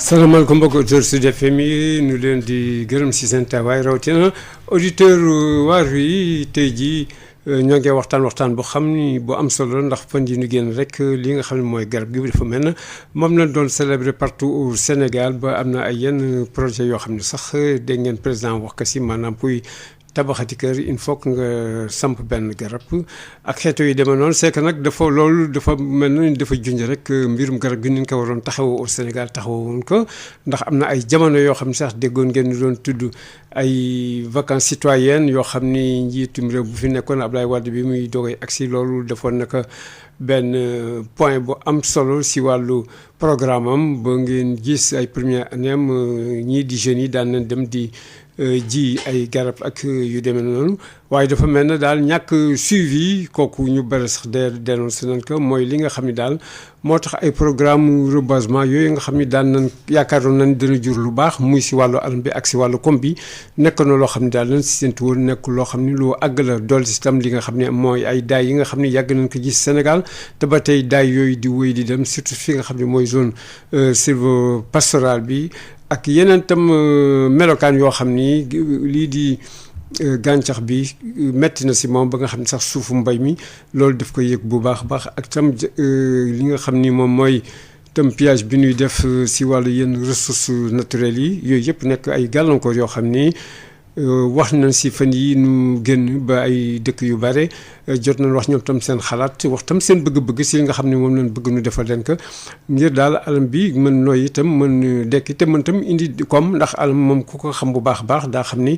salaamaaleykum mbokki auditeurs Sud FM yi ñu leen di gërëm si seen tawaay rawatina auditeur Waarwi yi tey jii ñoo ngi waxtaan bu xam ni bu am solo ndax fan yi ñu génn rek li nga xam ne mooy garab gi dafa mel ne moom lañ doon célébrer partout au Sénégal ba am na ay yenn projet yoo xam ne sax dégg ngeen président wax ko si maanaam puy tabaxati kër il faut que nga samp benn garab ak xeetu yi demee noonu c'est que nag loolu dafa mel ni dafa junj rek mbirum garab gi ni ñu ko waroon taxawoo au Sénégal taxawoon ko ndax am na ay jamono yoo xam ne sax déggoon ngeen ni doon tudd ay vacances citoyennes yoo xam ni njiitum réew bu fi nekkoon Abdoulaye Wade bi muy dogay agsi loolu defoon naka benn point bu am solo si wàllu programme am ba ngeen gis ay première année am ñii di jeunes yi daan nañ dem di ji ay garab ak yu demee noonu waaye dafa mel ne daal ñàkk suivi kooku ñu bëri sax dénoncé nañ ko mooy li nga xam ne daal moo tax ay programme reboisement yooyu nga xam ne daan nañ yaakaaroon nañ dana jur lu baax muy si wàllu alam bi ak si wàllu kom bi nekk na loo xam ne daal nañ si séntu woon nekk loo xam ne lu àgg la dool si tam li nga xam ne mooy ay daay yi nga xam ne yàgg nañ ko gis Sénégal te ba tey daay yooyu di wéy di dem surtout fi nga xam ne mooy zone sylvopastorale bi ak yeneen tam melokaan yoo xam ni lii di gàncax bi metti na si moom ba nga xam ne sax suufu mbay mi loolu daf ko yëg bu baax a baax ak tam li nga xam ni moom mooy tam pillage bi ñuy def si wàllu yenn ressources naturelles yi yooyu yëpp nekk ay gàllankoor yoo xam ni wax nañ si fan yi nu génn ba ay dëkk yu bare jot nañ wax ñoom tam seen xalaat wax tam seen bëgg-bëgg si li nga xam ne moom lañ bëgg nu defal leen ko ngir daal alam bi mën nooy itam mën dekki te mën tam indi comme ndax alam moom ku ko xam bu baax a baax daa xam ni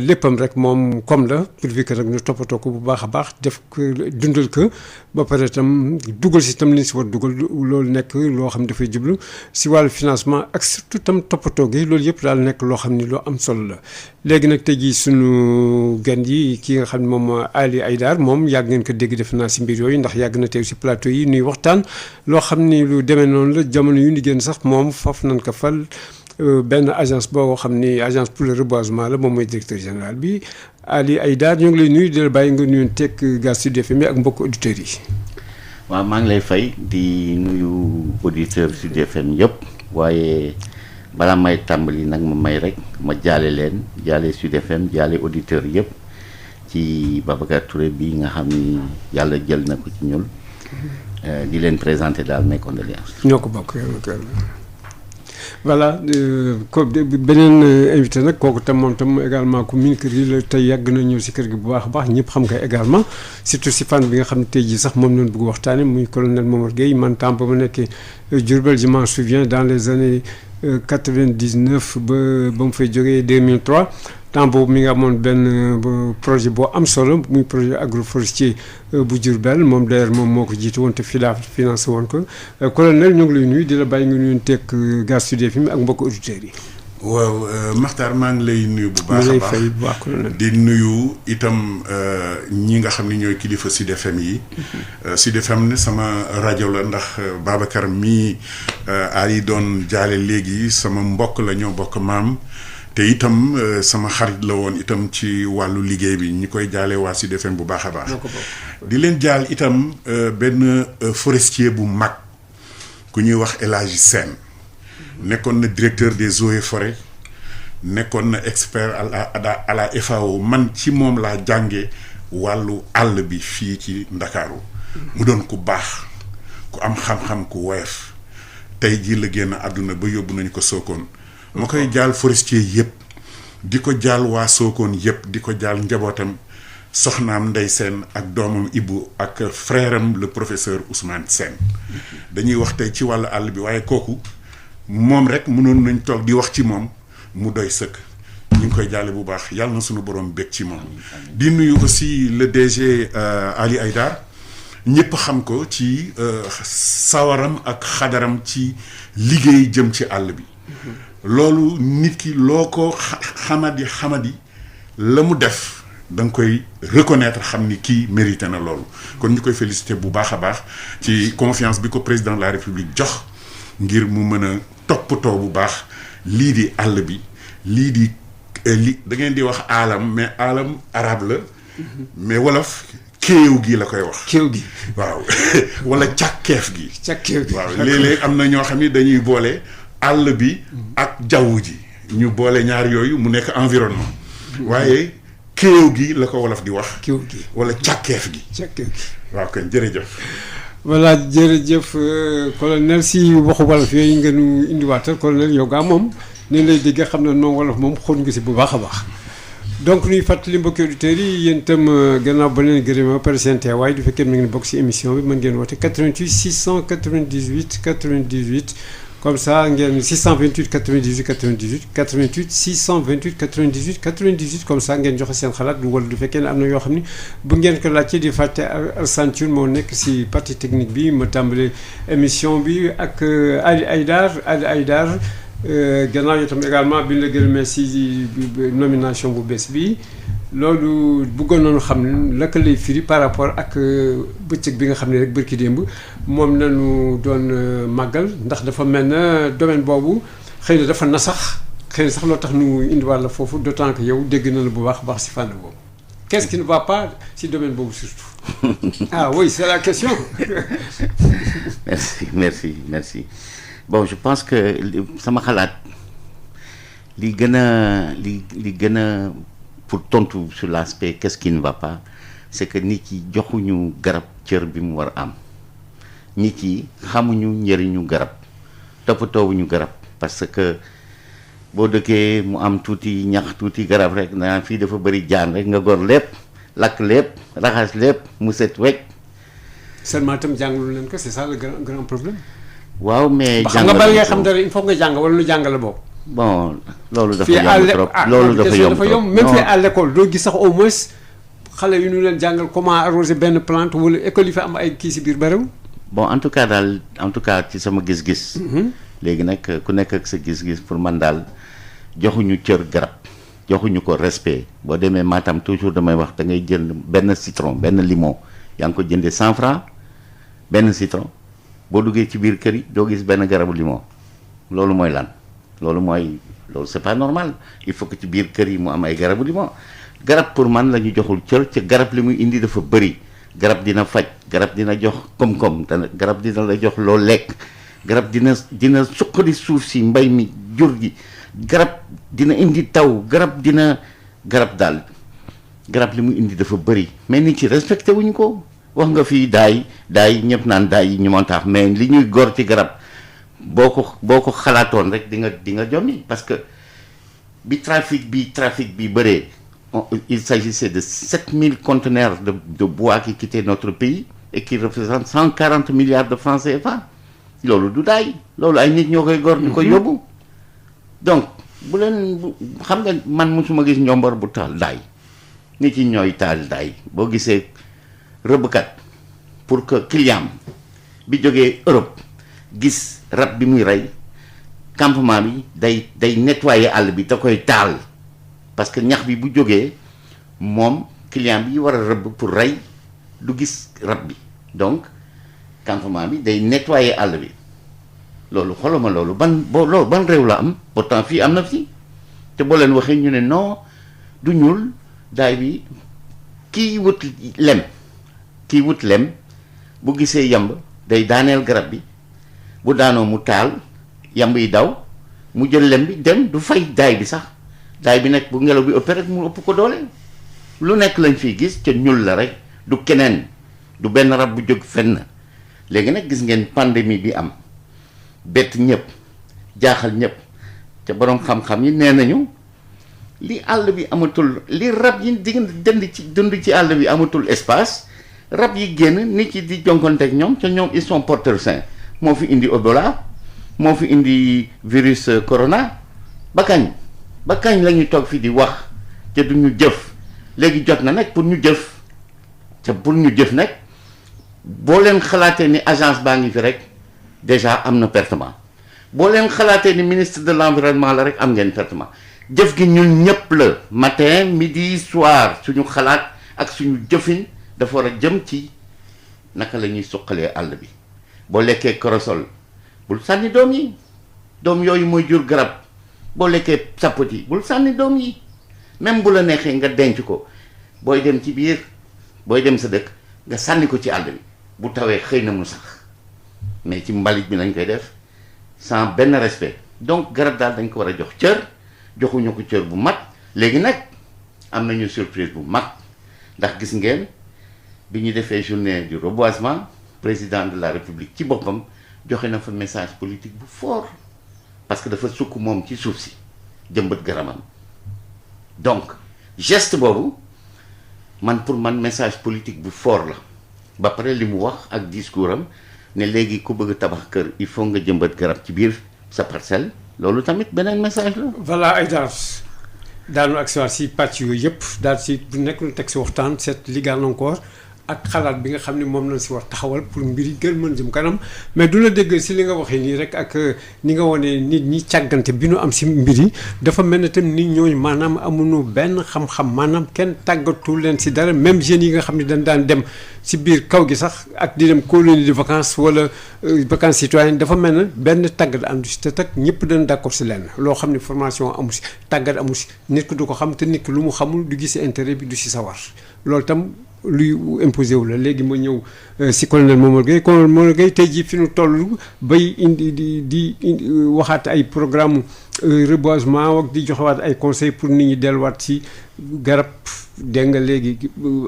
léppam rek moom comme la pourvu que rek ñu toppatoo ko bu baax a baax def ko dundal ko ba pare itam dugal si itam li ñu si war dugal loolu nekk loo xam ne dafay jublu si wàllu financement ak surtout itam toppatoo gi loolu yëpp daal nekk loo xam ni loo am solo la. léegi nag tey jii sunu gan yi ki nga xam ne moom Ali Aïdar moom yàgg ngeen ko dégg def naa si mbir yooyu ndax yàgg na teew si plateau yi nuy waxtaan loo xam ni lu demee noonu la jamono yu ni génn sax moom foofu nañ ko fal. benn agence boo xam ni agence pour le reboisement la moom mooy directeur général bi Ali Aïdar ñoo ngi lay nuyu di la bàyyi nga nuyoon teg gaz Sud FM ak mbokk auditeurs yi. waaw maa ngi lay fay di nuyu auditeurs Sud FM yëpp waaye balaa may tàmbali nag ma may rek ma jaale leen jaale Sud FM jaale auditeurs yëpp ci Babacar Touré bi nga xam ni yàlla jël na ko ci ñun di leen présenter daal mes condoléances. ñoo ko bokk voilà ko beneen invité nag kooku tam moom tam également ku miin kër gi la tey yàgg na ñëw si kër gi bu baax a baax ñëpp xam nga également surtout si fan bi nga xam ne tey jii sax moom lañ bëgg waxtaane muy colonel Momar Gueye man temps ba ma nekkee Diourbel je m'en souviens dans les années 99 ba mu fay jógee 2003 temps boobu mi nga amoon benn projet boo am solo muy projet agroforestier bu Diourbel moom d'ailleurs moom moo ko jiite woon te financé woon ko colonel ñu ngi lay nuyu di la bàyyi nga nuyu teg gaz Sud FM ak mbokk auditeurs yi. waaw Makhtar maa ngi lay nuyu bu baax a baax fay bu baax colonel di nuyu itam ñi nga xam ne ñooy kilifa Sud FM yi. Sud FM ne sama rajo la ndax Babacar mii ay doon jaale léegi sama mbokk la ñoo bokk maam. te itam sama xarit la woon itam ci wàllu liggéey bi ñi koy jaale waa Sud FM bu baax a baax. di leen jaal itam benn forestier bu mag ku ñuy wax El Hadji Sène nekkoon na directeur des eaux et forêts nekkoon na expert à la FAO man ci moom laa jànge wàllu àll bi fii ci Ndakaaru mu doon ku baax ku am xam-xam ku woyof tey jii la génn àdduna ba yóbbu nañu ko Sokone ma koy jaal forestier yëpp di ko jaal waa Sokone yëpp di ko jaal njabootam soxnaam Ndey Sène ak doomam Ibou ak frère am le professeur Ousmane Sène dañuy wax tey ci wàllu àll bi waaye kooku moom rek mënoon nañ toog di wax ci moom mu doy sëkk ñu ngi koy jaale bu baax yàlla na sunu borom bég ci moom. di nuyu aussi le DG Ali Aïdar ñëpp xam ko ci sawaram ak xadaram ci liggéey jëm ci àll bi. loolu nit ki loo ko xamadi la mu def da nga koy reconnaître xam ni kii mérité na loolu kon ñu koy féliciter bu baax a baax ci confiance bi ko président de la république jox ngir mu mën a toppatoo bu baax lii di àll bi lii di da ngeen di wax aalam mais aalam arabe la mais wolof kéew gi la koy wax. kéew gi waaw wala càkkeef gi. càkkeef gi waaw léeg-léeg am na ñoo xam ni dañuy boole àll bi ak jaww ji ñu boole ñaar yooyu mu nekk environnement waaye kéew gi la ko wolof di wax kiw gi wala càkkeef gi càkkeef gi waaw kon jërëjëf voilà jërëjëf colonel si waxu wolof yooyu nga nu indiwaatal colonel yow gaa moom ni lay déggee xam ne non wolof moom xool nga si bu baax a baax donc ñuy fàttali mbokki auditeurs yi yéen itam gannaaw ba leen gërëma par seen teewaay du fekkee mi ngeen bokk si émission bi mën ngeen woote 88 698 98 comme ça ngeen 628 98 98 88 628 98 98 comme ça ngeen joxe seen xalaat wala du fekkee ne am na yoo xam ni bu ngeen ko laajte di fàtte Alassane Thioune moo nekk si partie technique bi ma tàmbale émission bi ak Ali Aïdar gannaaw yi tam également bi ñu la gërëmee si nomination bu bees bi loolu bëggoon nañu xam la ko lay firi par rapport ak bëccëg bi nga xam ne rek bërki démb moom nañu doon màggal ndax dafa mel na domaine boobu xëy na dafa nasax xëy na sax loo tax nu indiwaat la foofu d'autant que yow dégg na la bu baax a baax si fànn boobu qu'est-ce qui ne va pas si domaine boobu surtout ah oui c'est la question. merci bon je pense que sama xalaat li gën a pour tontu sur l'aspect qu'est-ce qui ne va pas c'est que nit yi joxuñu garab cër bi mu war a am nit yi xamuñu njëriñu garab toppatoowuñu garab parce que boo dëkkee mu am tuuti ñax tuuti garab rek na fii dafa bëri jaan rek nga gor lépp lakk lépp raxas lépp mu set wecc. seulement itam jàngalu leen ko c'est ça le grand problème. waaw mais xam nga bala ngay xam dara il faut nga jàng wala lu jàngale boobu. bon loolu dafa yomb trop loolu dafa yomb même fii à l'école doo gis sax au moins xale yu ñu leen jàngal comment arroser benn plante wala école yi fa am ay kii si biir bariwul. bon en tout cas ci sama gis-gis. léegi nag ku nekk ak sa gis-gis pour man daal joxuñu cër garab joxuñu ko respect boo demee Matam toujours damay wax da ngay jënd benn citron benn limon yaa ngi ko jëndee 100 francs benn citron boo duggee ci biir kër yi doo gis benn garabu limon loolu mooy lan. loolu c'est pas normal il faut que ci biir kër yi mu am ay garabu limon garab pour man la ñu joxul cër ca garab li muy indi dafa bëri garab dina faj garab dina jox koom-koom garab dina la jox loo lekk garab dina suqali suuf si mbay mi jur gi garab dina indi taw garab daal garab li muy indi dafa bëri mais nit ci respecté wuñu ko wax nga fii daay ñëpp naan daay yi ñu montaax mais li ñuy gor ci garab boo ko xalaatoon rek di nga jommi parce que bi trafic bi bëree il s'agissait de 7000 conteneurs de bois qui quittaient notre pays et qui représentent 140 milliards de francs CFA loolu du daay loolu ay nit ñoo koy gor di ko yóbbu donc bu xam nga man musuma gis njombar bu taal daay nit yi ñooy taal daay boo gisee rëbbkat pour que client bi jógee Europe gis rab bi muy rey campement bi day nettoyer àll bi da koy taal parce que ñax bi bu jógee moom client bi war a rëbb pour rey du gis rab bi donc campement bi day nettoyer àll bi loolu xoloma loolu ban réew la am pourtant fii am na fi te boo leen waxee ñu ne non du ñuul daay bi kii wut lem bu gisee yamb day daaneel garab bi bu daanoo mu taal yamb yi daw mu jël lem bi dem du fay daay bi sax daay bi nag bu ngelaw bi ëpp rek mu ëpp ko doole lu nekk lañ fiy gis ca ñuul la rek du keneen du benn rab bu jóg fenn léegi nag gis ngeen pandémie bi am bett ñëpp jaaxal ñëpp te boroom xam-xam yi nee nañu li àll bi amatul li rab yi dund ci àll bi amatul espace rab yi génn nit yi di jonkonte ak ñoom ca ñoom ils sont porteurs sains moo fi indi Ebola moo fi indi virus corona ba kañ la ñuy toog fi di wax te du ñu jëf léegi jot na nag pour ñu jëf te pour ñu jëf nag boo leen xalaatee ni agence baa ngi fi rek déjà am na pertement boo leen xalaatee ni ministre de l'environnement la rek am ngeen pertement jëf gi ñun ñëpp la matin midi soir suñu xalaat ak suñu jëfin dafa war a jëm ci naka la ñuy suqalee àll bi boo lekkee korosol bul sànni doom yi doom yooyu mooy jur garab boo lekkee sapoti bul sànni doom yi même bu la neexee nga denc ko booy dem ci biir booy dem sa dëkk nga sànni ko ci àll bi bu tawee xëy na mu sax mais ci mbalit bi lañ koy def sans benn respect donc garab daal dañ ko war a jox cër joxuñu ko cër bu mag léegi nag am nañu surprise bu mag ndax gis ngeen bi ñu defee journée du reboisement président de la république ci boppam joxe na fa message politique bu fort parce que dafa sukk moom ci suuf si jëmbat garabam donc geste boobu man pour man message politique bu fort la ba pare li mu wax ak discours am ne léegi ku bëgg tabax kër il faut nga jëmbat garab ci biir sa parcelle loolu tamit beneen message la. voilà ay daanu ak si pàcc yooyu yëpp daal si bu nekk lu teg si waxtaan seet li gàllankoor ak xalaat bi nga xam ne moom lañ si war taxawal pour mbir yi gën mën jëm kanam mais du la dégg si li nga waxee nii rek ak ni nga wane nit ñi càggante bi nu am si mbir yi dafa mel ne tam nit ñooñu maanaam amuñu benn xam-xam maanaam kenn tàggatu leen si dara même jeunes yi nga xam ne dañ daan dem si biir kaw gi sax ak di dem colonie de vacances wala vacances citoyennes dafa mel ne benn tàggat am si te tag ñëpp dañ d'accord si lenn loo xam ne formation amu si tàggat amu si nit ki du ko xam te nit ki lu mu xamul du gis intérêt bi du si sawar loolu tam luy imposé wu la léegi ma ñëw si colonel Momar Gueye tey jii fi ñu toll bay indi di waxaat ay programme reboisement ak di joxewaat ay conseils pour nit ñi delluwaat si garab dégg nga léegi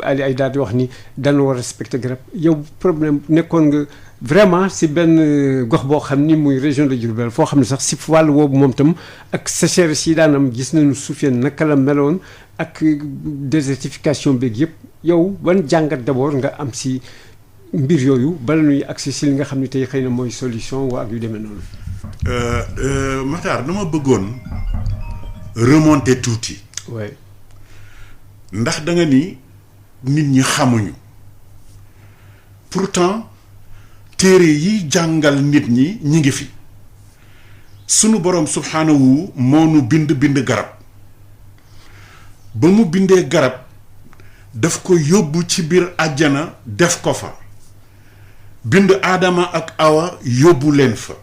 Ali ay daal di wax ni dañu war a respecter garab yow problème nekkoon nga vraiment si benn gox boo xam ni muy région de Diourbel foo xam ne sax si wàll woowu moom tam ak sécheresse yi daan am gis nañu suuf naka la meloon ak désertification beeg yëpp yow ban jàngat d'abord nga am si mbir yooyu bala ñuy agsi si li nga xam ne tey xëy na mooy solution waa ak yu demee noonu. Matar dama bëggoon remonter tuuti. oui. ndax da nga ni nit ñi xamuñu pourtant téere yi jàngal nit ñi ngi fi sunu borom subhanahu moo nu bind garab ba mu bindee garab daf ko yóbbu ci biir àjjana def ko fa bind aadama ak awa yóbbu leen fa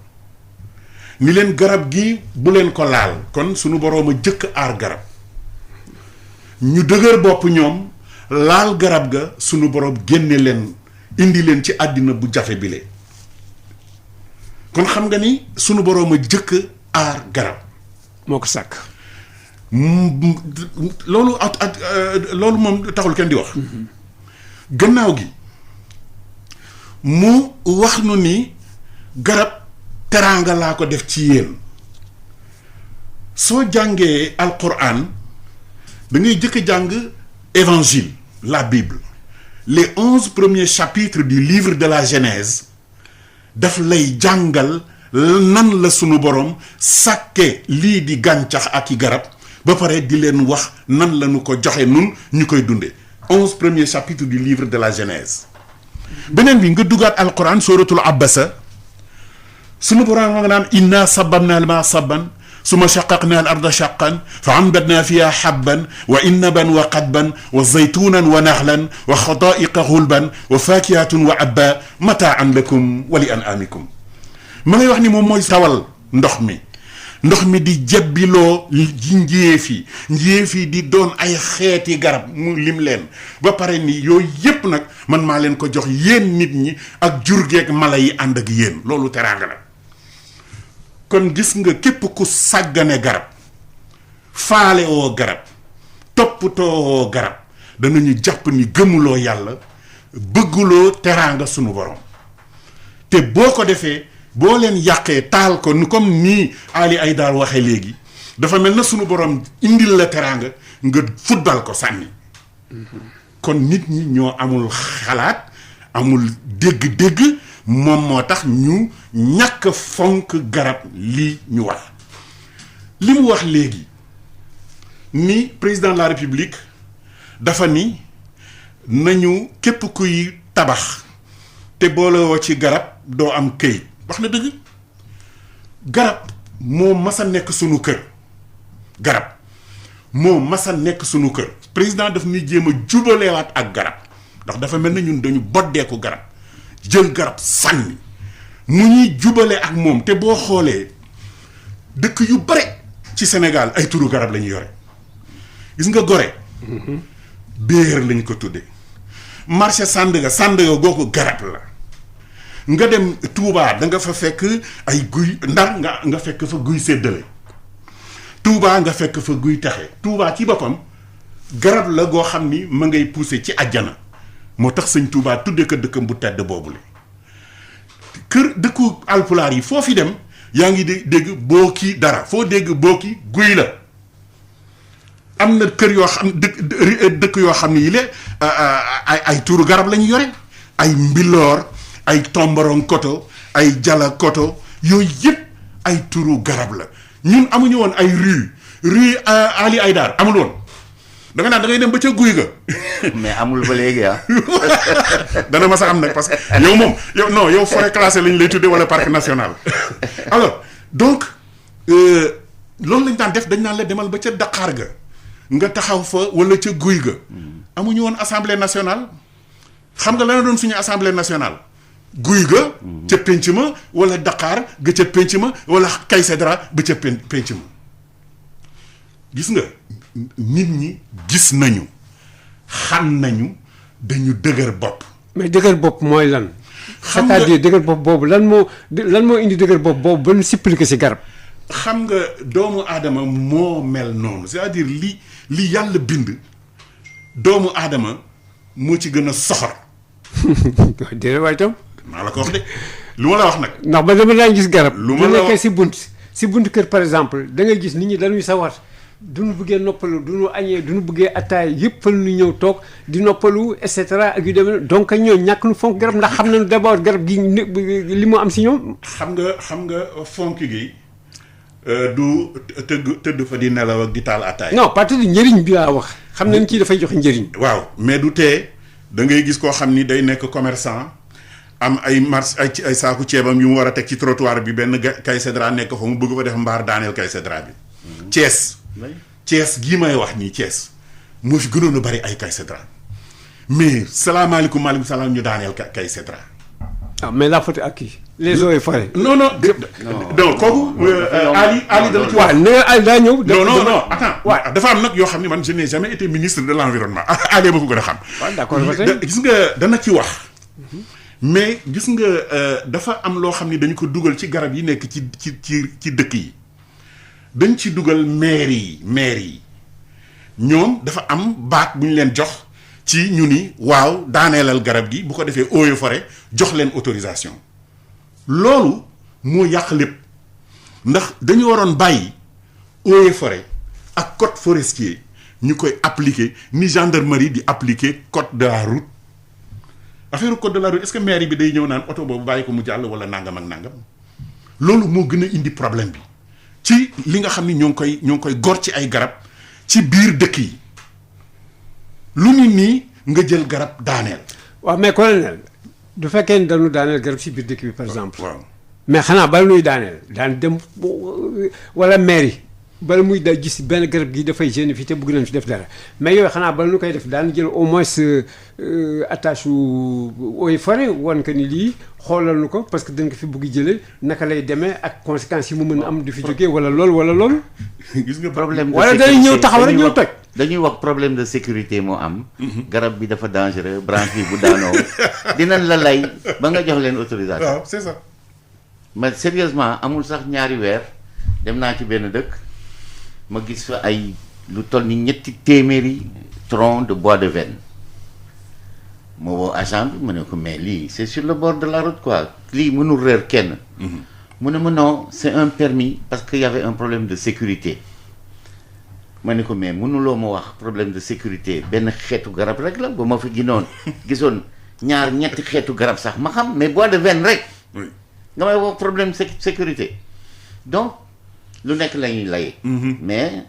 ni leen garab gi bu leen ko laal kon sunu borom a jëkk aar garab ñu dëgër bopp ñoom laal garab ga sunu borom génne leen indi leen ci àddina bu jafe bile kon xam nga ni sunu borom a jëkk aar garab moo ko sàkk loolu loolu moom taxul kenn di wax gannaaw gi mu wax nu ni garab teraanga laa ko def ci yéen soo jàngee alquran da ngay jëkk jàng évangile la Bible les 11 premiers chapitres du livre de la Genèse daf lay jàngal nan la sunu borom sàkke lii di gàncax ak i garab ba pare di leen wax nan la nu ko joxe nun ñu koy dunde 11 premiers chapitres du livre de la Genèse beneen bi nga dugaat alquran suratul abasa sunu borom nga naan inna sababna al ma sabban summa shaqaqna al arda shaqqan fa ambatna fiha habban wa innaban wa qadban wa zaytunan wa nakhlan wa khada'iqa ghulban wa fakihatun wa abba mata'an lakum wa li an'amikum ma ngay wax ni moom mooy tawal ndox mi di jebbiloo njéef yi di doon ay xeeti garab mu lim leen ba pare ni yooyu yépp nag man maa leen ko jox yéen nit ñi ak jur geeg mala yi ànd ak yéen loolu teraanga la kon gis nga képp ku sàggane garab faale woo garab toppatoo woo garab danañu jàpp ni gëmuloo yàlla bëgguloo teraanga sunu borom te boo ko defee boo leen yàqee taal ko nu comme nii Ali Aïdar waxee léegi dafa mel na sunu borom indil la teraanga nga football ko sànni kon nit ñi ñoo amul xalaat amul dégg-dégg moom moo tax ñu ñàkk fonk garab lii ñu wax li mu wax léegi ni président de la république dafa ni nañu képp kuy tabax te boolewoo ci garab doo am këyit wax na dëgg garab moo mas a nekk sunu kër garab moo mas a nekk sunu kër président daf ñuy jéem a jubalewaat ak garab ndax dafa mel na ñun dañu boddeeku garab jël garab sànni mu ñuy jubale ak moom te boo xoolee dëkk yu bare ci Sénégal ay turu garab la ñu yore gis nga Gorée béer lañ ko tudde marché Sandaga googu garab la nga dem Touba da nga fa fekk ay guy Ndar nga fekk fa guy séddale Touba nga fekk fa guy taxe Touba ci boppam garab la goo xam ni ma ngay poussé ci àjjana moo tax sëñ Touba tuddee ko dëkkam bu tedd boobule kër dëkku alpulaar yi foo fi dem yaa ngi dégg booki dara foo dégg booki guy la am na kër yoo xam dëkk yoo xam ne yile ay tuuru garab la ñu yore ay mbiloor ay tombaron koto ay jala koto yooyu yëpp ay tuuru garab la ñun amuñu woon ay rue Ali Aydar amul woon da nga naan da ngay dem ba ca guy ga. mais amul ba léegi ah. dana ma sa am nag parce que yow moom yow forêt classée lañ lay tuddee wala parc national alors donc loolu lañ daan def dañ naan la demal ba ca Dakar ga nga taxaw fa wala ca guy ga. amuñu woon assemblée nationale xam nga la doon suñu assemblée nationale guy ga. ca penc ma wala Dakar ga ca penc ma wala Kaysedra ba ca penc ma gis nga. nit ñi gis nañu xam nañu dañu dëgër bopp. mais dëgër bopp mooy lan. xam nga c'est-à-dire dëgër bopp boobu lan moo indi dëgër bopp boobu ba ñu sippali si garab. xam nga doomu aadama moo mel noonu c'est-à-dire li yàlla bind doomu aadama moo ci gën a soxor. déedéet waaye itam. maa la ko wax de lu ma la wax nag. ndax ba dama daan gis garab. lu ma la wax si bunt kër par exemple da ngay gis nit ñi dañuy sawar. duñu bëggee noppalu duñu añee duñu bëggee attaay yëpp fa ñu ñëw toog di noppalu et cetera ak yu demee donc ñoo ñàkk nu fonk garab ndax xam nañu d'abord garab gi li mu am si ñoom. xam nga fonk gi du tëdd fa di nelaw ak di taal attaay. non pas tëdd njëriñ bi laa wax. xam nañu kii dafay joxe njëriñ. waaw mais du tee da ngay gis koo xam ni day nekk commerçant am ay marché ay saaku ceebam yu mu war a teg ci trottoir bi benn Kaysedra nekk fa mu bëgg fa def mbaar daaneel Kaysedra bi. Thiès gii may wax nii Thiès moo fi gënoon a bari ay Kaysedra mais salaamaaleykum maaleykum salaam ñu daaneel Kaysedra. ah mais la faute à qui les eaux et forêts. non donc kooku. Ali dana ci wax. nee Ali daa ñëw. non attends waaw dafa am nag yoo xam ne man je n'ai jamais été ministre de l'environnement Ali ma ko gën a xam. waaw d'accord gis nga dana ci wax. mais gis nga dafa am loo xam ne dañu ko dugal ci garab yi nekk ci dëkk yi. dañ ci dugal maire yi ñoom dafa am baat bu ñu leen jox ci ñu ni waaw daaneelal garab gi bu ko defee eaux et forêt jox leen autorisation loolu moo yàq lépp ndax dañu waroon bàyyi eaux et forêt ak code forestier ñu koy appliquer ni gendarmerie di appliquer code de la route affaire code de la route est-ce que maire bi day ñëw naan oto boobu bàyyi ko mu jàll wala nangam ak nangam loolu moo gën a indi problème bi ci li nga xam ni ñoo ngi koy gor ci ay garab ci biir dëkk yi lu ñu nii nga jël garab daaneel. waaw mais colonel du fekkee ni dañu daaneel garab ci biir dëkk bi par exemple. waaw mais xanaa bala nuy daaneel daan dem wala mairie bala muy da gis benn garab gi dafay génn fii te bëgg nañ fi def dara mais yooyu xanaa bala ñu koy def daan jël au moins attache eaux et forêt wan que ni lii xoolal nu ko parce que dañ ko fi bëgg jëlee naka lay demee ak conséquences yi mu mën a am du fi jógee wala loolu. gis nga problème de wala day ñëw taxaw rek ñëw toj. dañuy wax problème de sécurité moo am. garab bi dafa dangereux branche bi bu daanoo dinañ la lay ba nga jox leen autorisation. waaw c'est ça. mais sérieusement amul sax ñaari weer dem naa ci benn dëkk ma gis fa ay lu toll ni 300 troncs de bois de veine ma woo agent bi ma ne ko mais lii c'est sur le bord de la route quoi lii mënul réer kenn. mu ne ma non c'est un permis parce que y avait un problème de sécurité ma ne ko mais mënuloo ma wax problème de sécurité benn xeetu garab rek la ba ma fa gisoon ñetti xeetu garab sax ma xam mais bois de veine rek. nga may wax problème sécurité donc lu nekk la ñuy lay. mais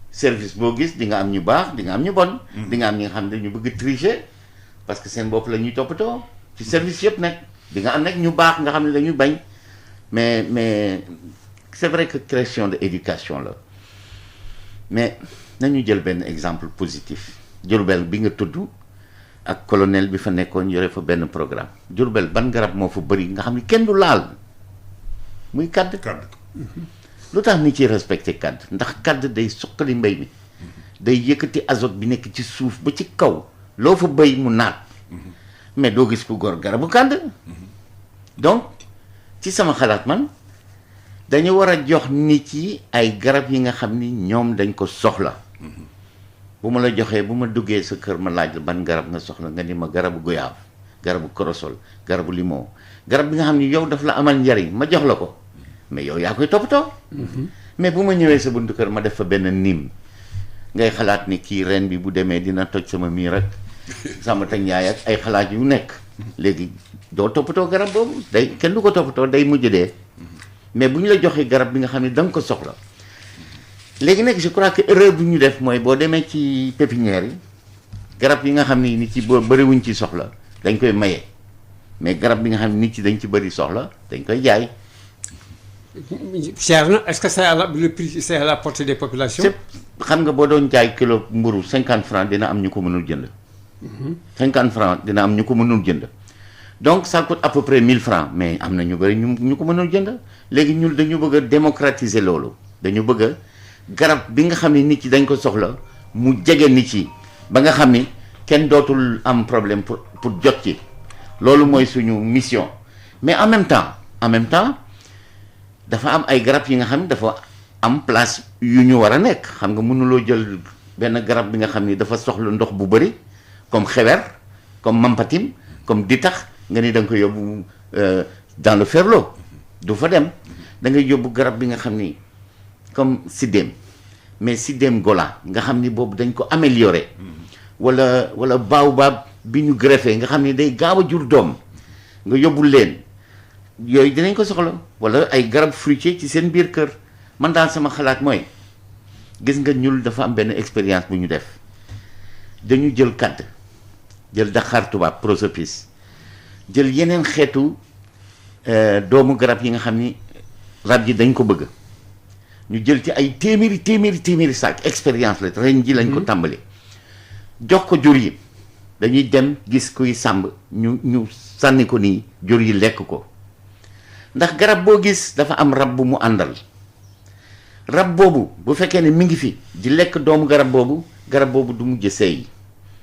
service boo gis di nga am ñu baax di nga am ñu bon. di nga am ñi nga xam ne ñu bëgg tricher parce que seen bopp la ñuy toppatoo ci service yëpp nag di nga am nag ñu baax nga xam ne dañuy bañ mais c'est vrai que question de éducation la mais nañu jël benn exemple positif Diourbel bi nga tudd ak colonel bi fa nekkoon yore fa benn programme Diourbel ban garab moo fa bëri nga xam ne kenn du laal muy kàdd. lu tax ni ci respecté kàdd ndax kàdd day suqali mbay mi day yëkkati azote bi nekk ci suuf ba ci kaw loo fa béy mu naat mais doo gis ku gor garabu kàdd donc ci sama xalaat man dañu war a jox nit yi ay garab yi nga xam ni ñoom dañ ko soxla bu ma la joxee bu ma duggee sa kër ma laaj la ban garab nga soxla nga ni ma garabu goyaab garabu korosol garabu limon garab bi nga xam ni yow daf la amal njariñ ma jox la ko mais yow yaa koy toppatoo mais bu ma ñëwee sa buntu kër ma def fa benn niim ngay xalaat ni kii ren bi bu demee dina toj sama miir ak sama tañaay ak ay xalaat yu nekk léegi doo toppatoo garab boobu day kenn du ko toppatoo day mujj dee mais bu ñu la joxee garab bi nga xam ne da nga ko soxla léegi nag je crois que erreur bu ñu def mooy boo demee ci pépinière yi garab yi nga xam ni nit ci boo bëriwuñ ci soxla dañ koy maye mais garab bi nga xam ne nit ci dañ ci bëri soxla dañ koy jaay. cher na est-ce que c'est le prix c'est à la portée des populations. xam nga boo doon jaay kilo mburu 50 francs dina am ñu ko mënul jënd. 50 francs dina am ñu ko mënul jënd. donc ça coûte à peu près 1000 francs mais am na ñu bëri ñu ko mënul jënd léegi ñun dañu bëgg a démocratiser loolu dañu bëgg a garab bi nga xam ne nit yi dañ ko soxla mu jege nit yi ba nga xam ni kenn dootul am problème pour jot ci loolu mooy suñu mission mais en même temps dafa am ay garab yi nga xam ne dafa am place yu ñu war a nekk xam nga mënuloo jël benn garab bi nga xam ni dafa soxla ndox bu bëri comme xewer comme mampatim comme ditax nga ni da nga ko yóbbu dans le ferlo du fa dem da ngay yóbbu garab bi nga xam ni comme siddéem mais siddéem gola nga xam ni boobu dañ ko amélioré wala baobab bi ñu greffé nga xam ni day gaaw a jur doom nga yóbbul leen yooyu dinañ ko soxla wala ay garab fruitier ci seen biir kër man daal sama xalaat mooy gis nga ñul dafa am benn expérience bu ñu def dañu jël kàdd jël daxaar tubaab prosopis jël yeneen xeetu doomu garab yi nga xam ni rab yi dañ ko bëgg ñu jël ci ay téeméeri saak expérience la ren ji lañ ko tàmbali jox ko jur yi dañuy dem gis kuy sàmb ñu sànni ko nii jur yi lekk ko ndax garab boo gis dafa am rab bu mu àndal rab boobu bu fekkee ne mi ngi fi di lekk doomu garab boobu du mujj seey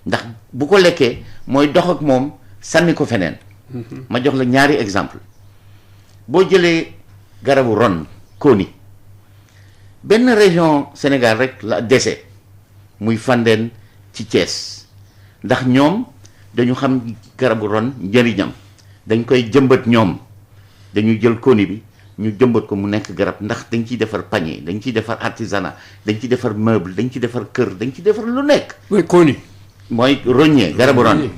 ndax bu ko lekkee mooy dox ak moom sànni ko feneen ma jox la ñaari exemple boo jëlee garabu ron kóoni benn région Sénégal rek la dese muy Fandène ci Thiès ndax ñoom dañu xam garabu ron njëriñam dañ koy jëmbat ñoom dañuy jël kóoni bi ñu jëmbat ko mu nekk garab ndax dañ ciy defar panier dañ ciy defar artisanat dañ ciy defar meuble dañ ciy defar kër dañ ciy defar lu nekk. mooy kóoni. mooy roññee garabu ron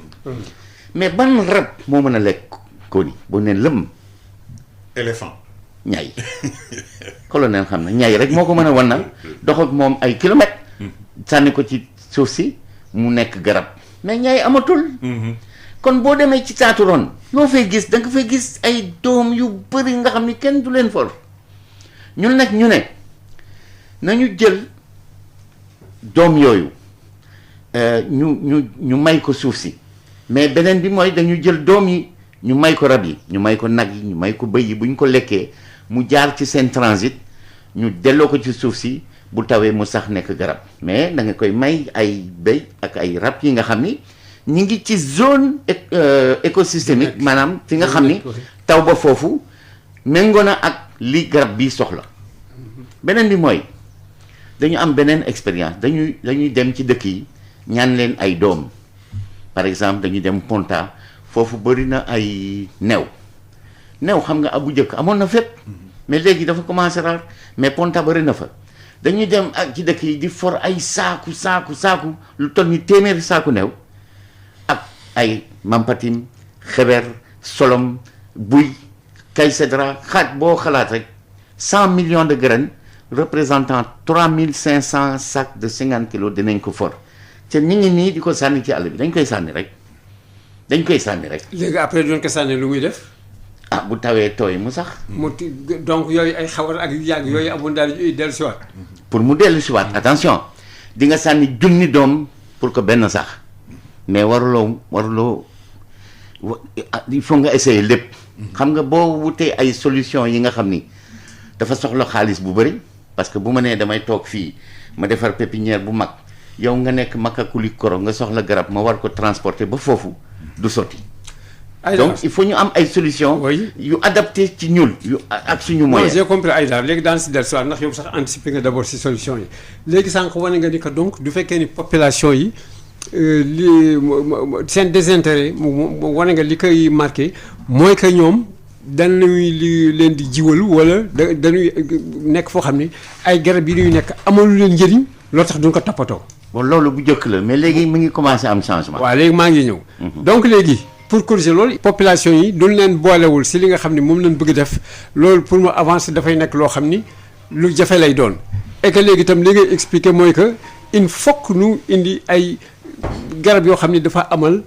mais ban rab moo mën a lekk kóoni boo nee lëm. éléphant. ñay colonel xam na ñay rek moo ko mën a wannal dox ak moom ay kilomètres. sànni ko ci suuf si mu nekk garab mais ñay amatul. kon boo demee ci taatu ron loo fay gis da nga fay gis ay doom yu bëri nga xam ni kenn du leen for ñun nag ñu ne nañu jël doom yooyu ñu may ko suuf si mais beneen bi mooy dañu jël doom yi ñu may ko rab yi ñu may ko nag yi ñu may ko bëy yi bu ñu ko lekkee mu jaar ci seen transit ñu delloo ko ci suuf si bu tawee mu sax nekk garab mais da nga koy may ay bëy ak ay rab yi nga xam ni ñi ngi ci zone écosystémique maanaam fi nga xam ni taw ba foofu méngoo na ak li garab bi soxla beneen bi mooy dañu am beneen expérience dañuy dem ci dëkk yi ñaan leen ay doom par exemple dañuy dem Ponta foofu bëri na ay new xam nga bu njëkk amoon na fépp mais léegi dafa commencé rare mais Ponta bëri na fa dañuy dem ak ci dëkk yi di for ay saaku lu toll ni téeméeri saaku new ak ay mampatim xeber solom buy kay cédra xaaj boo xalaat rek 100 millions de graines représentant 3500 sacs de 50 kilos dinañ ko for te ñu ngi nii di ko sànni ci àll bi dañ koy sànni rek léegi après doon ko sànni lu muy def. ah bu tawee tooy mu sax. donc yooyu ay xawar ak yu yàgg yooyu amul daal dellu si waat. pour mu dellu si waat attention di nga sànni junni doom pour que benn sax mais waruloo il faut nga essayer lépp. xam nga boo wutee ay solution yi nga xam ni dafa soxla xaalis bu bëri parce que bu ma nee damay toog fii ma defar pépinière bu mag yow nga nekk Makakuli Koro nga soxla garab ma war ko transporter ba foofu du sotti. donc il faut ñu am ay solution yu adapté ci ñun yu ak suñu moyen. j'ai compris Aïda léegi daan si dellusiwaat ndax yow sax anticiper nga d'abord si solution yi léegi sànq wane nga ni que donc du fekkee ni population yi li seen désintérêt wane nga li koy marqué mooy que ñoom dañuy li leen di jiwal wala dañuy nekk foo xam ni ay garab yi ñuy nekk amalu leen njëriñ loo tax duñ ko toppatoo. bon loolu bu njëkk la mais léegi mu ngi commencé am changement. waaw léegi maa ngi ñëw. donc léegi pour corriger loolu population yi duñ leen boolewul si li nga xam ni moom lañ bëgg def loolu pour mu avancer dafay nekk loo xam ni lu jafe lay doon et que léegi itam li ngay expliquer mooy que il faut que ñu indi ay garab yoo xam ni dafa amal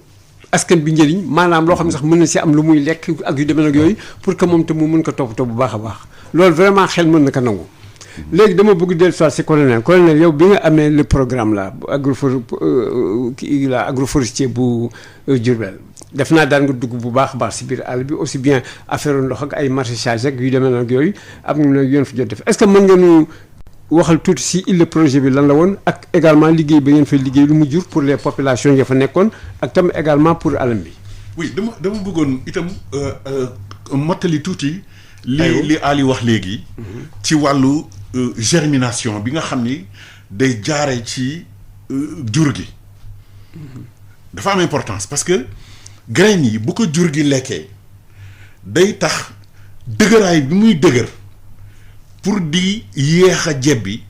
askan bi njëriñ maanaam loo xam ne sax mën na si am lu muy lekk ak yu demee nag yooyu pour que moom te mu mën ko toppatoo bu baax a baax loolu vraiment xel mën na ko nangu. léegi dama bëgg dellu soit si colonel yow bi nga amee le programme là agroforestier bu Diourbel def naa daan nga dugg bu baax a baax si biir àll bi aussi bien affaire ndox ak ay maraîchage ak yu demee nag yooyu am na yoon fi jot def est-ce que mën nga ñu waxal tuuti si le projet bi lan la woon ak également liggéey ba ngeen fay liggéey lu mu jur pour les populations ya fa nekkoon ak tam également pour alam bi. oui dama bëggoon itam mottali tuuti. li Ali wax léegi. ci wàllu germination bi nga xam ni day jaare ci jur gi. dafa am importance parce que graines yi bu ko jur gi lekkee day tax dëgëraay bi muy dëgër pour di yéex a jebbi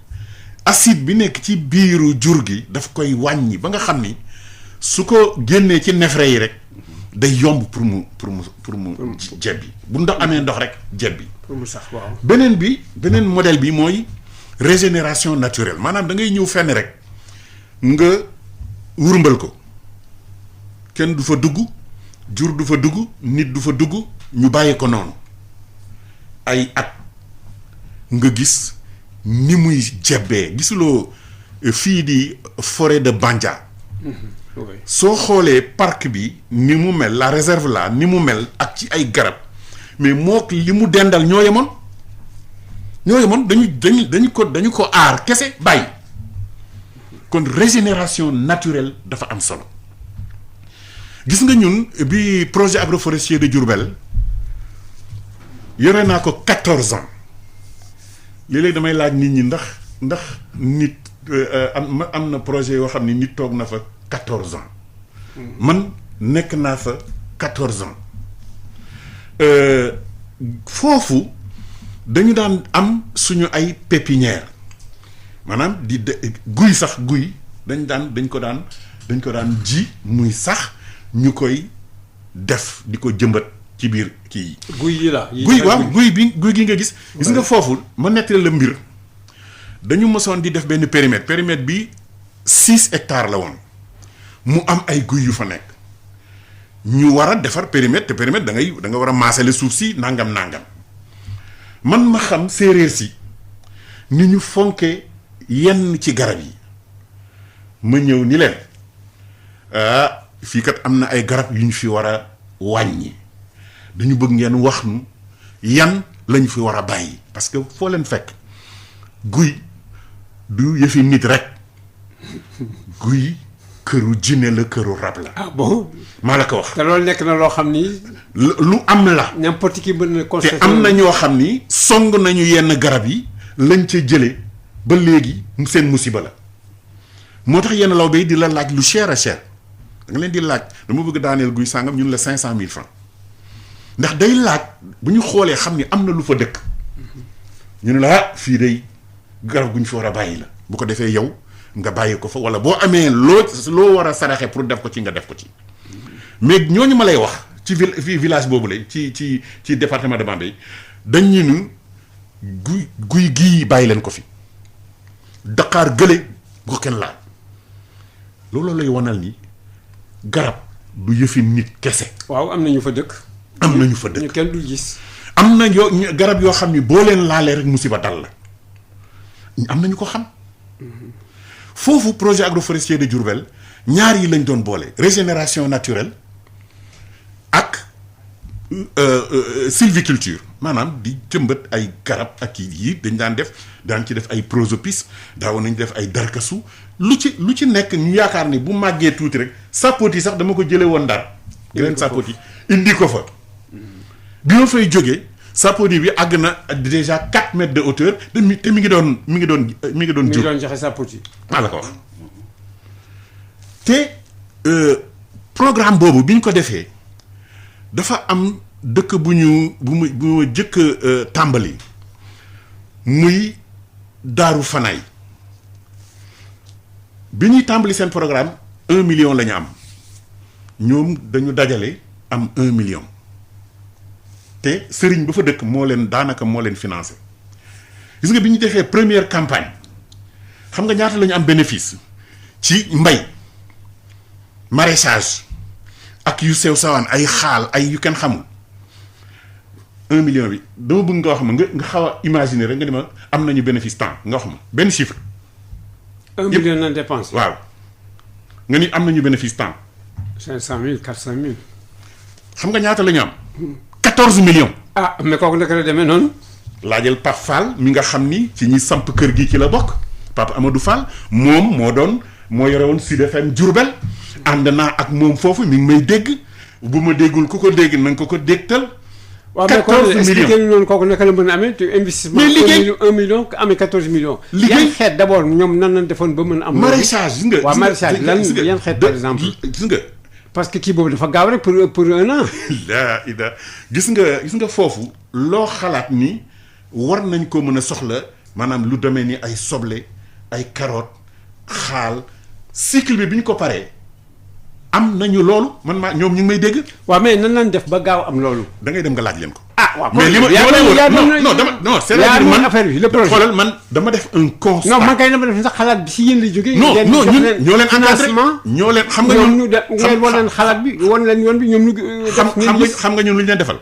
acide bi nekk ci biiru jur gi daf koy wàññi ba nga xam ni su ko génnee ci neefere yi rek day yomb pour mu jebbi bu ndox amee ndox rek jebbi. pour mu sax waaw. beneen modèle bi mooy régénération naturelle maanaam da ngay ñëw fenn rek nga wurmbal ko kenn du fa dugg jur du fa dugg nit du fa dugg ñu bàyyi ko noonu ay at nga gis ni muy jebbee gisuloo fii di forêt de Bandia. soo xoolee parc bi ni mu mel la réserve là ni mu mel ak ci ay garab mais mook li mu dendal ñoo yemoon dañu ko aar kese bàyyi kon régénération naturelle dafa am solo gis nga ñun bi projet agroforestier de Diourbel yore naa ko 14 ans léeg-léeg damay laaj nit ñi ndax nit am na projet yoo xam ni nit toog na fa 14 ans man nekk naa fa 14 ans foofu dañu daan am suñu ay pépinière maanaam guy dañ ko daan ji muy sax ñu koy def di ko jëmbat ci biir kii guy gi nga gis nga foofu ma nettali la mbir dañu mësoon di def benn périmètre bi 6 hectares la woon mu am ay guy yu fa nekk ñu war a defar périmètre te périmètre da nga war a maasale suuf si nangam man ma xam séeréer si ni ñu fonke yenn ci garab yi ma ñëw ni leen fii kat am na ay garab yu ñu fi war a wàññi dañu bëgg ngeen wax nu yan lañu fi war a bàyyi parce que foo leen fekk guy du yëfi nit rek guy këru jinne la këru rab la. ah bon. maa la ko wax. te loolu nekk na loo xam ni. lu am la. n'importe qui mën na constater. te am na ñoo xam ni. song nañu yenn garab yi lañ ca jëlee ba léegi seen musiba la moo tax yenn law bay di la laaj lu cher a cher da nga leen di laaj dama bëgg daaneel guy sàngam ñun la 500 000 francs ndax day laaj bu ñu xoolee xam ni am na lu fa dëkk ñu ne la fii day garab gu ñu fi war a bàyyi la bu ko defee yow. nga bàyyi ko fa wala boo amee loo war a saraxe pour def ko ci nga def ko ci mais ñooñu ma lay wax ci village boobu la ci département de Bambey dañ ñu guy gii bàyyi leen ko fi Dakar gële bu ko kenn laal loolu lay wanal ni garab du yëfi nit kese. waaw am na ñu fa dëkk. am na ñu fa dëkk ñu kenn dul gis. am na garab yoo xam ni boo leen laalee rek musiba dal la am na ñu ko xam. foofu projet agroforestier de Diourbel ñaar yi lañ doon boole régénération naturelle ak sylviculture maanaam di jëmbat ay garab ak yi daan ci def ay prosopis daawoon nañ def ay darkasu lu ci nekk ñu yaakaar ni bu màggee tuuti rek sapoti sax dama ko jëlee woon Ndar. yeneen sapoti indi ko fa bi ma fay jógee saponi bi àgg na déjà 4 mètres de hauteur te mi ngi doon jur joxe sapoti maa la ko wax te programme boobu bi ñu ko defee dafa am dëkk bu ma jëkk tàmbali muy Daaru Fanaay bi ñuy tàmbali seen programme 1 million la ñu am ñoom dañu dajale am 1 million te sëriñ ba fa dëkk moo leen financé gis nga bi ñu defee première campagne xam nga ñaata la ñu am bénéfice ci mbay maraîchage ak yu sew sawaan ay xaal ay yu kenn xamul 1 million bi dama bëgg nga wax ma nga xaw a imaginer rek nga ni ma am nañu bénéfice temps nga wax ma benn chiffre. 1 million na dépense. waaw nga ni am nañu bénéfice temps. 500 000 400 000. xam nga ñaata la ñu am. 14 millions. ah mais kooku naka la demee noonu. laajal Pape Fall mi nga xam ni ci ñi samp kër gi ci la bokk Pape Amadou Fall moom moo yore woon Sud FM Diourbel ànd naa ak moom foofu mi ngi may dégg bu ma déggul ku ko dégg na nga ko dégtal. 14 millions noonu kooku naka la mën a amee te investissement. mais liggéey 1 million amee 14 millions. liggéey yan xeet d'abord ñoom nan lañ defoon ba mën a am. maraîchage gis nga. waaw maraîchage lan yan xeet par exemple. gis nga. parce que kii boobu dafa gaaw rek pour un an. gis nga foofu loo xalaat ni war nañ ko mën a soxla maanaam lu demee ni ay soble ay carotte xaal cycle bi ñu ko paree am nañu loolu ñoom ñu ngi may dégg. waaw mais nan lañ def ba gaaw am loolu. da ngay dem nga laaj leen ko. ah waaw mais li ma non c'est-à-dire man affaire bi le projet xoolal man dama def un constat. non man kay dama def sax xalaat bi si yéen la jógee. non ñun ñoo leen encadré ñoo leen xam nga ñoom ñu de ngeen wan leen xalaat bi wan leen yoon bi ñoom ñu. xam nga ñun lu ñu leen defal.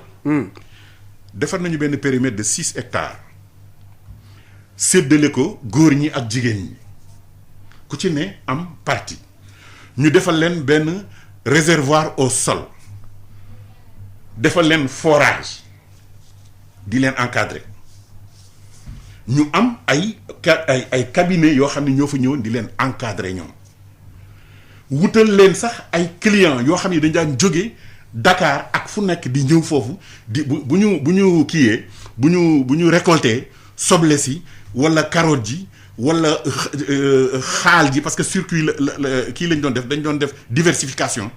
defar nañu benn périmètre de 6 hectares séddale ko góor ñi ak jigéen ñi ku ci ne am partie ñu defal leen benn réservoir au sol defal leen forage di leen encadrer ñu am ay cabinet yoo xam ne ñoo fa ñëwoon di leen encadrer ñoom wutal leen sax ay clients yoo xam ne dañ daan jóge Dakar ak fu nekk di ñëw foofu di bu ñu kiiyee bu ñu récolter soble si wala carotte ji wala xaal ji parce que circuit la kii lañ doon def dañ doon def diversification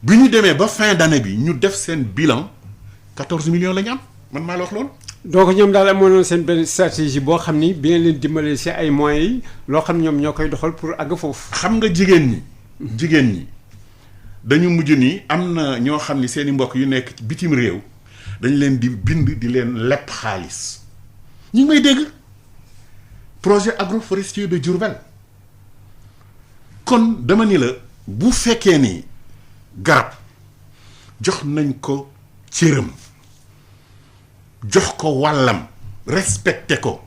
bi ñu demee ba fin d'année bi ñu def seen bilan 14 millions la ñu am man maa la wax loolu. donc ñoom daal amoon seen benn stratégie boo xam ni bi ngeen leen dimbalee si ay moyens yi loo xam ñoom ñoo koy doxal pour àgg foofu. xam nga jigéen ñi dañu mujj ni am na ñoo xam ni seen i mbokk yu nekk bitim réew dañ leen di bind di leen lepp xaalis ñu ngi may dégg projet agroforestier de Diourbel kon dama ni la bu fekkee ni garab jox nañ ko cëram jox ko wàllam respecté ko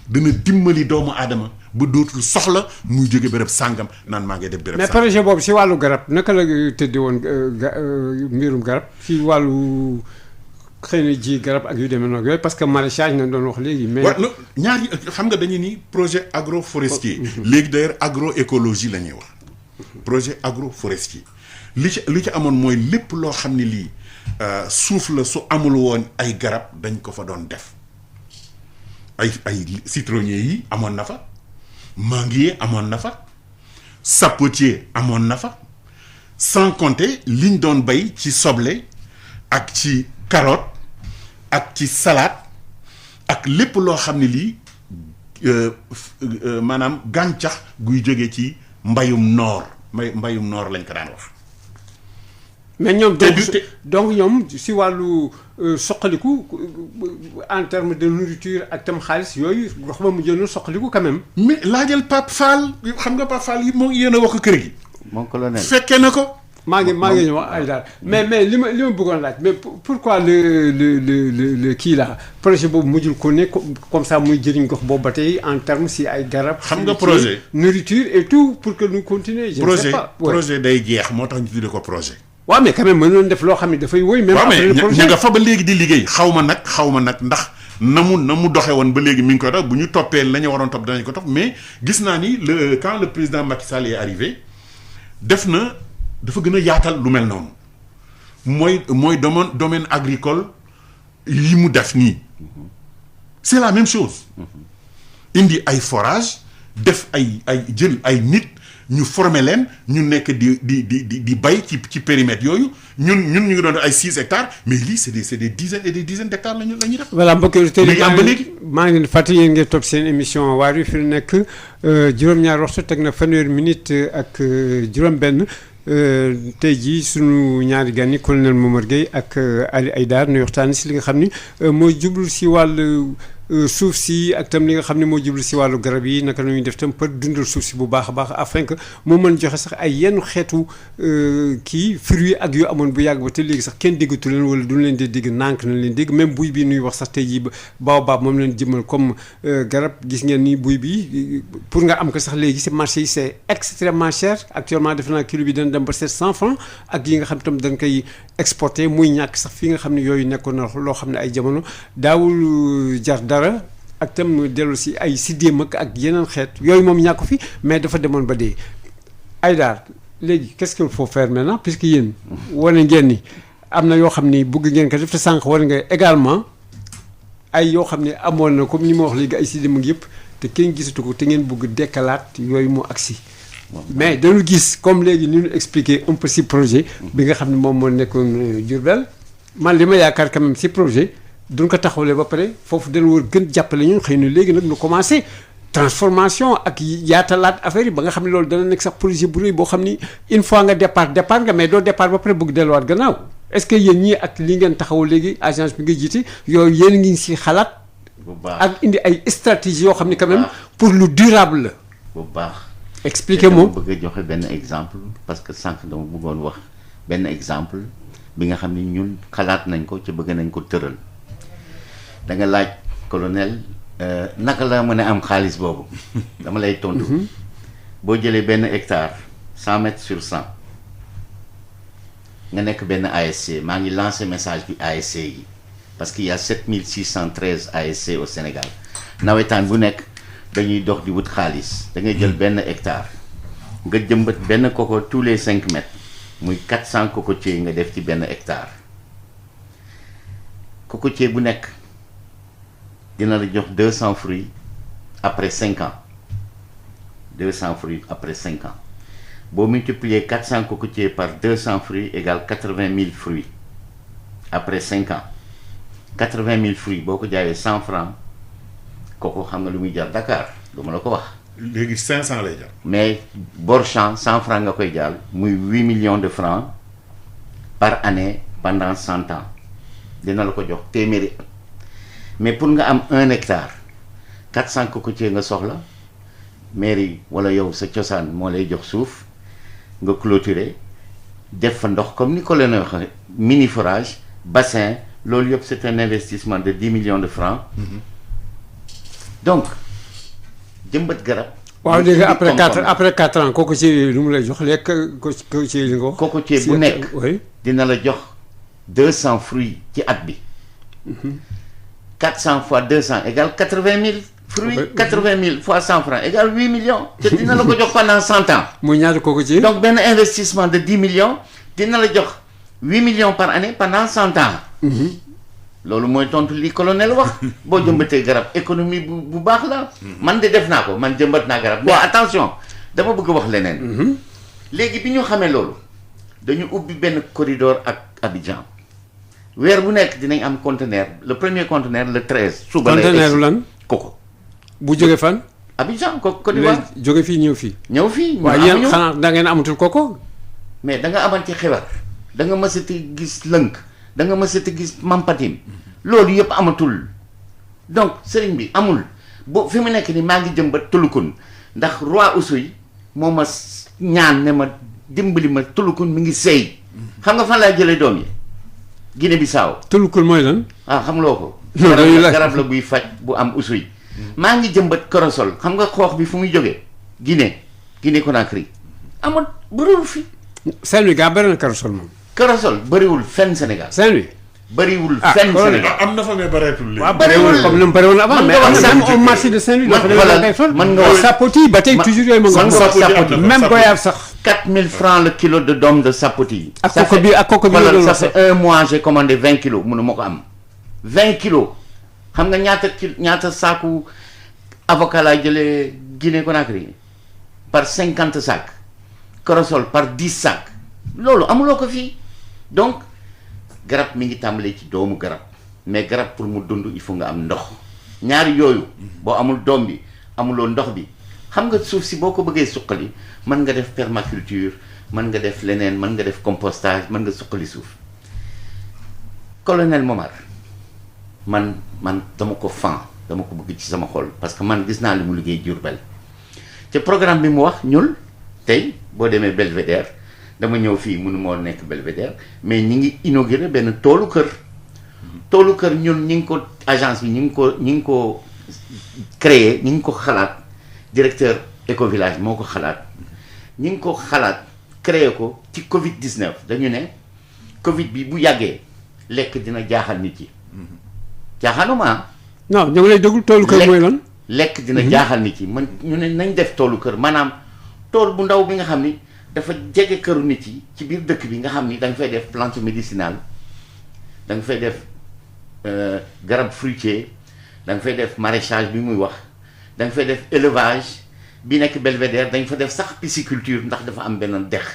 dina dimbali doomu aadama ba dootul soxla muy jóge béréb sàngam naan maa ngi def béréb sàngam. mais projet boobu si wàllu garab naka la tëddee woon mbirum garab si wàllu xëy na ji garab ak yu demee noonu yooyu parce que maraîchage nañ doon wax léegi. mais ñaari xam nga dañu ni projet agroforestier. léegi d'ailleurs agroécologie la ñuy wax. projet agroforestier li ci amoon mooy lépp loo xam ne lii suuf la su amul woon ay garab dañ ko fa doon def ay citronnier yi amoon na fa. manguier amoon na fa sapotier amoon na fa sans compter liñ doon bay ci soble ak ci carotte ak ci salade ak lépp loo xam ne lii maanaam gàncax guy jóge ci mbayum noor lañ ko daan wax. mais ñoom donc ñoom si wàllu soqaliku en termes de nourriture ak tam xaalis yooyu wax ba mu jëloon soqaliku quand même. mais laajal Pape Fall xam nga Pape Fall yi moom yéen a wax kër gi. mon colonel fekkee na ko. maa ngi ñëw ay daal mais li ma bëggoon laaj mais pourquoi le kii la projet boobu mujjul ko ne comme ça muy jëriñ gox boobu ba tey en termes si ay garab. xam nga projet nourriture et tout pour que nous continuer. je ne sais pas projet day jeex moo tax ñu tuddee ko projet. waaw mais quand même mënoon def loo xam ne dafay wóy. même après le projet ña nga fa ba léegi di liggéey xaw ma nag ndax na mu doxe woon ba léegi mi ngi koy dox bu ñu toppee la ñu waroon topp danañ ko topp mais gis naa ni quand le président Macky Sall est arrivé dafa gën a yaatal lu mel noonu mooy domaine agricole yi mu def nii c'est la même chose indi ay forage def ay jël ay nit ñu former leen ñu nekk di bay ci périmètre yooyu ñun ñu ngi doon ay 6 hectares mais lii c'est des dizaines et des dizaines d'hectares la ñuy def. voilà mbokk auditeurs yi am ba léegi maa ngi leen di fàttali yéen ngeen topp seen émission waar wi fi nekk juróom-ñaari waxtu teg na fanweeri minute ak juróom-benn tey jii sunu ñaari gan yi colonel Momar Gueye ak Ali Aïdar nuy waxtaan si li nga xam ni mooy jublu si wàllu suuf si ak tam li nga xam ne moo jublu si wàllu garab yi naka la ñuy def tam pour dundal suuf si bu baax a baax afin que moo mën joxe sax ay yenn xeetu kii fruits ak yu amoon bu yàgg ba te léegi sax kenn déggatu leen wala duñ leen di dégg nànk nañ leen dégg même buy bi nuy wax sax tey jii baobab moom leen jëmmal comme garab gis ngeen ni buy bi pour nga am ko sax léegi si marché yi c'est extrêmement cher actuellement defe naa kilo bi dana dem ba 700 francs ak yi nga xam tam dañ koy exporté muy ñàkk sax fi nga xam ne yooyu nekkoon na loo xam ne ay jamono daawul jar dara ak tam dellu si ay siddéem ak yeneen xeet yooyu moom ñàkk fi mais dafa demoon ba dee Aïdar léegi qu'est-ce qu'il faut faire maintenant puisque yéen wane ngeen ni am na yoo xam ni bëgg ngeen ko def te sànq war nga également ay yoo xam ne amoon na comme ni ma wax léegi ay siddéem ak yëpp te kenn gisatu ko te ngeen bëgg dekkalaat yooyu mu agsi mais dañu gis comme léegi ni ñu expliqué un peu si projet bi nga xam ne moom moo nekkoon Diourbel man li ma yaakaar quand même si projet duñ ko taxawlee ba pare foofu dañu war gën jàppale ñun xëy na léegi nag ñu commencé transformation ak yaatalaat affaire yi ba nga xam ne loolu dana nekk sax projet bu rëy boo xam ni une fois nga départ nga mais doo départ ba pare bëgg delluwaat gannaaw est-ce que yéen ñii ak li ngeen taxaw léegi agence bi nga jiite yooyu yéen ngi si xalaat ak indi ay stratégie yoo xam ne quand même pour lu durable la bu baax expliquez moom bëgg a joxe benn exemple parce que sànq dama bëggoon wax benn exemple bi nga xam ne ñun xalaat nañ ko ci bëgg nañ ko tëral da nga laaj colonel naka la mën a am xaalis boobu dama lay tontu boo jëlee benn hectare 100 mètres sur 100 nga nekk benn ASC maa ngi lancé message bi ASC yi parce qu'il y a 7613 ASC au Sénégal nawetaan bu nekk dañuy dox di wut xaalis da ngay jël benn hectare nga jëmbat benn coco tous les 5 mètres muy 400 cocotiers nga def ci benn hectare cocotier bu nekk dina la jox 200 fruits après 5 ans 200 fruits après 5 ans boo multiplier 400 cocotiers par 200 fruits égale 80 000 fruits après 5 ans 80 000 fruits boo ko jaayee 100 francs kooku xam nga lu muy jar Dakar lu ma la ko wax. léegi 500 lay jar. mais Borchamp 100 francs nga koy jaal muy 8 millions de francs par année pendant 100 ans dina la ko jox téeméeri at mais pour nga am 1 hectare 400 cocotiers nga soxla mairie wala yow sa cosaan moo lay jox suuf nga clôturer def fa ndox comme ni ko leen waxee mini forage bassin loolu yëpp c'est un investissement de 10 millions de francs. donc jëmbat garab. waaw léegi après 4 ans cocotier lu mu lay jox léegi cocotier li nga wax. cocotier bu nekk dina la jox 200 fruits ci at bi. 400 fois 200 égale 80 000 fruits. 80 000 fois 100 francs égale 8 millions. te dina la ko jox pendant 100 ans. muy ñaata cocotier. donc benn investissement de 10 millions dina la jox 8 millions par année pendant 100 ans. loolu mooy tontu li colonel wax boo jëmbatee garab économie bu baax la. man de def naa ko man jëmbat naa garab. mais attention dama bëgg wax leneen. léegi bi ñu xamee loolu dañu ubbi benn corridor ak Abidjan weer bu nekk dinañ am conteneur le premier conteneur le 13. suba lay conteneur lan koko. bu jóge fan. Abidjan Côte d'Ivoire jóge fii ñëw fii. ñëw fii. waaw yéen xanaa da ngeen amatul koko. mais da nga amanti xibaar da nga mësati gis lënk. da nga mësati gis mampatim loolu yëpp amatul donc sëriñ bi amul bo fi mu nekk ni maa ngi jëm ba tulukun ndax roi Oussouye moo ma ñaan ne ma dimbali ma tulukun mi ngi seey xam nga fan laa jëlee doom yi Guinée Bissau. tulukun mooy lan. ah xam loo ko. garab la buy faj bu am Oussouye maa ngi jëmbat korosol xam nga xoox bi fu muy jógee Guinée Conakry amul bëriwul fi. Saint-Louis gaa bëri na korosol moom. korosol bëriwul fenn Sénégal. Saint-Louis. bëriwul fenn Sénégal. am na fa mais bëreetul léegi. waaw bëriwul comme ni mu bëriwoon avant. mais am na même au marché de Saint-Louis. mën nga wax sapoti ba tey toujours yooyu mën nga wax. sapoti même goyaab sax. 4000 francs le kilo de doom de sapoti. ak koko bi ça fait un mois j'ai commandé 20 kilos mënu ma ko am 20 kilos xam nga ñaata saaku avocat laa jëlee Guinée Conakry par 50 sacs corossol par 10 sacs loolu amuloo ko fii donc garab mi ngi tàmbalee ci doomu garab mais garab pour mu dund il faut nga am ndox ñaari yooyu boo amul doom bi amuloo ndox bi xam nga suuf si boo ko bëggee suqali mën nga def permaculture mën nga def leneen mën nga def compostage mën nga suqali suuf colonel Momar man dama ko dama ko bëgg ci sama xol parce que man gis naa li mu liggéey Diourbel ci programme bi mu wax ñul tey boo demee Belvédère dama ñëw fii mënu moo nekk Belvédère mais ñi ngi inauguré benn toolu kër ñun ñi ngi ko agence bi ñi ngi ko créé ñi ngi ko xalaat directeur écovillage moo ko xalaat ñi ngi ko xalaat créé ko ci Covid 19 dañu ne Covid bi bu yàggee lekk dina jaaxal nit yi jaaxaluma non ñu ngi lay déglu toolu kër mooy lan lekk dina jaaxal nit yi man ñu ne nañ def toolu kër maanaam tool bu ndaw bi nga xam ni dafa jege këru nit yi ci biir dëkk bi nga xam ni da nga fay def plante médicinale da nga fay def garab fruitier da nga fay def maraîchage bi muy wax da nga fay def élevage bi nekk Belvédère dañ fa def sax pisciculture ndax dafa am benn dex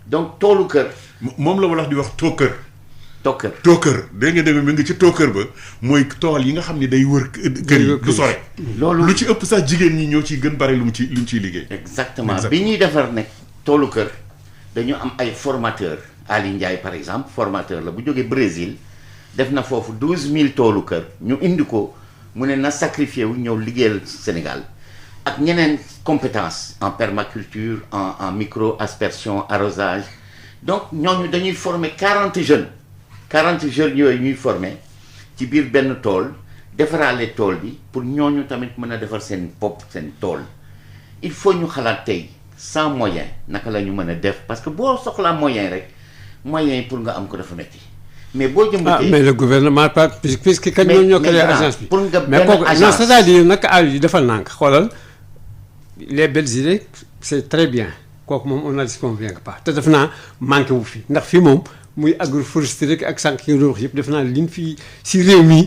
donc toolu kër. moom la wala di wax tookër. tookër dégg nga mi ngi ci tookër ba mooy tool yi nga xam ne day wër kër yi du sore. loolu lu ci ëpp sax jigéen ñi ñoo ciy gën bari lu mu ciy liggéey. exactement bi ñuy defar nekk toolu kër dañu am ay formateur Ali Ndiaye par exemple formateur la bu jógee Brésil def na foofu 12000 toolu kër ñu indi ko mu ne na sacrifié wu ñëw liggéeyal Sénégal ak ñeneen compétence en permaculture en micro aspersion arrosage donc ñooñu dañuy former 40 jeunes yooyu ñuy former ci biir benn tool defaraale tool bi pour ñooñu tamit mën a defar seen bopp seen tool il faut ñu xalaat tey sans moyen naka la ñu mën a def parce que boo soxlaa moyen rek moyen yi pour nga am ko dafa metti mais boo jëmbatee mais le gouvernement pas puisque kañ ñoo créé agence bi pour nga mais benn kooku non agence c'est-à-dire nag àll yi defal nànk xoolal les belles idées c'est très bien kooku moom on ne se convient pas te def naa manqué wu fi ndax fii moom muy agroforesterie rek ak sànq yi doon wax yëpp def naa liñ fi si réew mi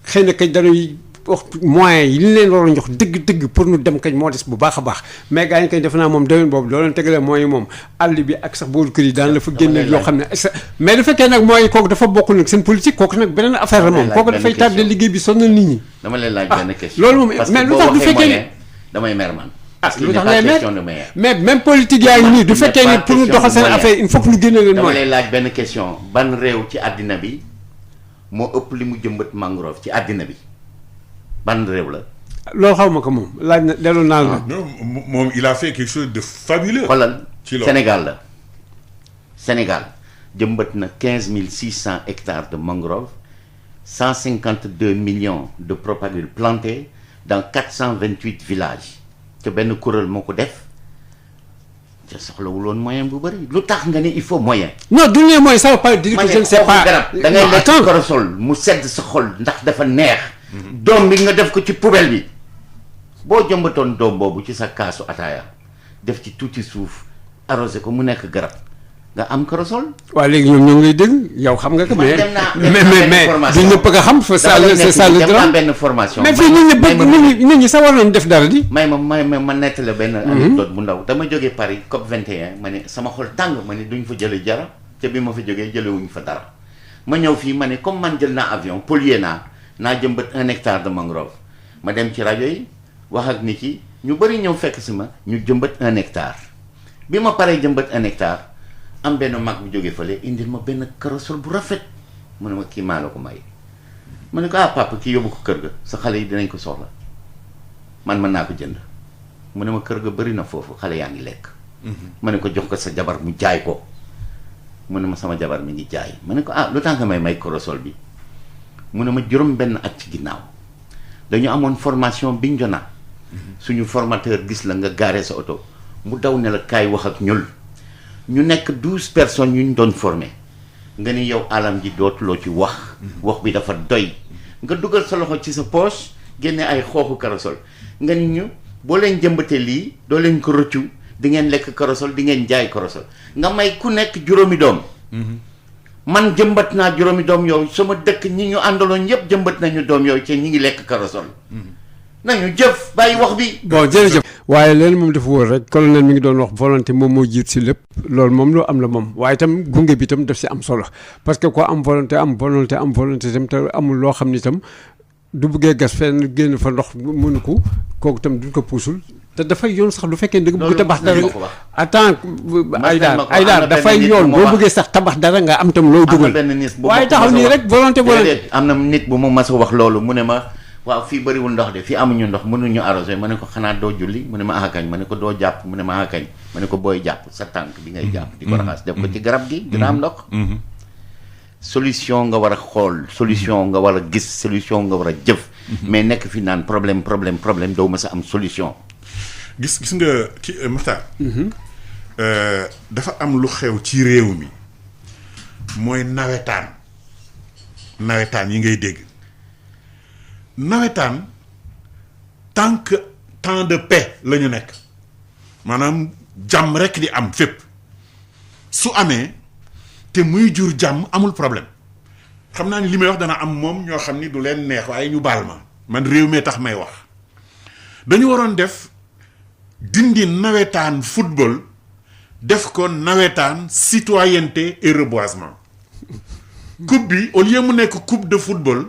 xëy na kañ dañuy wax moyens yi li leen waroon jox dëgg-dëgg pour ñu dem kañ moo des bu baax a baax mais gars yi kañ def naa moom domaine boobu doo leen tegalee moyens yi moom àll bi ak sax boolu kër yi daan la fa génne loo xam ne mais du fekkee nag mooy kooku dafa bokk nag seen politique kooku nag beneen affaire la moom kooku dafay tardé liggéey bi sonal nit ñi dama leen laaj benn question loolu moom mais lu tax du fekkee ne damay mer man lu tax lay mais même politique yaa ngi nii du fekkee ni pour ñu doxal seen affaire il faut que ñu génne leen dama mooy lay laaj benn question ban réew ci àddina bi moo ëpp li mu jëmbat mangrove ci àddina bi ban réew la loolu xaw ma ko moom laaj na delloo naa la non moom il a fait quelque chose de fabuleux. xoolal ci loolu Sénégal la Sénégal jëmbat na 15600 hectares de mangrove 152 millions de propagules plantées dans 428 villages te benn kuréel moo ko def te soxlawul woon moyen bu bëri lu tax nga ni il faut moyen. non du ne mooy ça veut pas dire que je ne sais pas garab da ngay lekk korosol mu sedd sa xol ndax dafa neex. doom bi nga def ko ci poubelle bi boo jëmbatoon doom boobu ci sa kaasu ataaya def ci tuuti suuf arrosé ko mu nekk garab nga am korosol. waaw léegi ñoom ñoo ngi lay dégg yow xam nga ko mais du ñëpp a xam fa ça c'est ça le drame benn formation mais fii nit ñi bëgg nit ñi sa war nañ def dara di ma nettali benn anecdote bu ndaw dama jógee Paris COP 21 ma ne sama xol tàng ma ne duñ fa jële jara te bi ma fa jógee jëlewuñ fa dara ma ñëw fii ma ne comme man jël naa avion pollué naa jëmbat 1 hectare de mangrove ma dem ci rajo yi wax ak nit yi ñu bëri ñëw fekk si ma ñu jëmbat 1 hectare bi ma paree jëmbat 1 hectare am benn mag bu jógee fële indil ma benn karosol bu rafet mu ne ma kii maa la ko may ma ne ko papa kii yóbbu ko kër ga sa xale yi dinañ ko soxla man mën naa ko jënd mu ne ma kër ga bëri na foofu xale yaa ngi lekk ma ne ko jox ko sa jabar mu jaay ko mu ne ma sama jabar mi ngi jaay ma ne ko lu tax nga may karosol bi mu ne ma juróom benn at ci ginnaaw dañu amoon formation Bignona suñu formateur gis la nga gaare sa oto mu daw ne la kaay wax ak ñul ñu nekk 12 personnes yu ñu doon formé nga ni yow alam ji dootuloo ci wax bi dafa doy nga dugal sa loxo ci sa poche génne ay xooxu karasol nga ni ñu boo leen jëmbatee lii doo leen ko rëccu di ngeen lekk korosol di ngeen jaay korosol nga may ku nekk juróomi doom man jëmbat naa juróomi doom yooyu sama dëkk ñi ñu àndaloon yëpp jëmbat nañu doom yooyu ci ñi ngi lekk korosol nañu jëf bàyyi wax bi. bon jërëjëf. waaye leen moom dafa wóor rek colonel mi ngi doon wax volonté moom moo jiit si lépp loolu moom lu am la moom waaye itam gunge bi itam daf si am solo parce que ko am volonté itam te amul loo xam ni itam du buggee gas fenn génn fa ndox mënu ko kooku itam duñ ko puusul te dafay yoon sax lu fekkee da nga bëgg tabax dara attends ay daar dafay yoon boo bëggee sax tabax dara nga am tam looy dugal waaye taxaw nii rek volonté am na nit bu ma mas a wax loolu mu ne ma waaw fii bëriwul ndox de fii amuñu ndox mënuñu arrosé ma ne ko xanaa doo julli mu ne ma akañ ma ne ko doo jàpp mu ne ma akañ ma ne ko booy jàpp sa tànk bi ngay jàpp di ko raxas def ko ci garab gi dina am ndox solution nga war a xool solution nga war a gis solution nga war a jëf mais nekk fi naan problème doo ma sa am solution gis nga ki Makhtar dafa am lu xew ci réew mi mooy nawetaan yi ngay dégg nawetaan tant que temps de paix la ñu nekk maanaam jàmm rekk di am fépp su amee te muy jur jàmm amul problème xam naa ni li may wax dana am moom ñoo xam ni du leen neex waaye ñu baal ma man réew mee tax may wax dañu waroon def dindi nawetaan football def ko nawetaan citoyenneté et reboisement coupe bi au lieu mu nekk coupe de football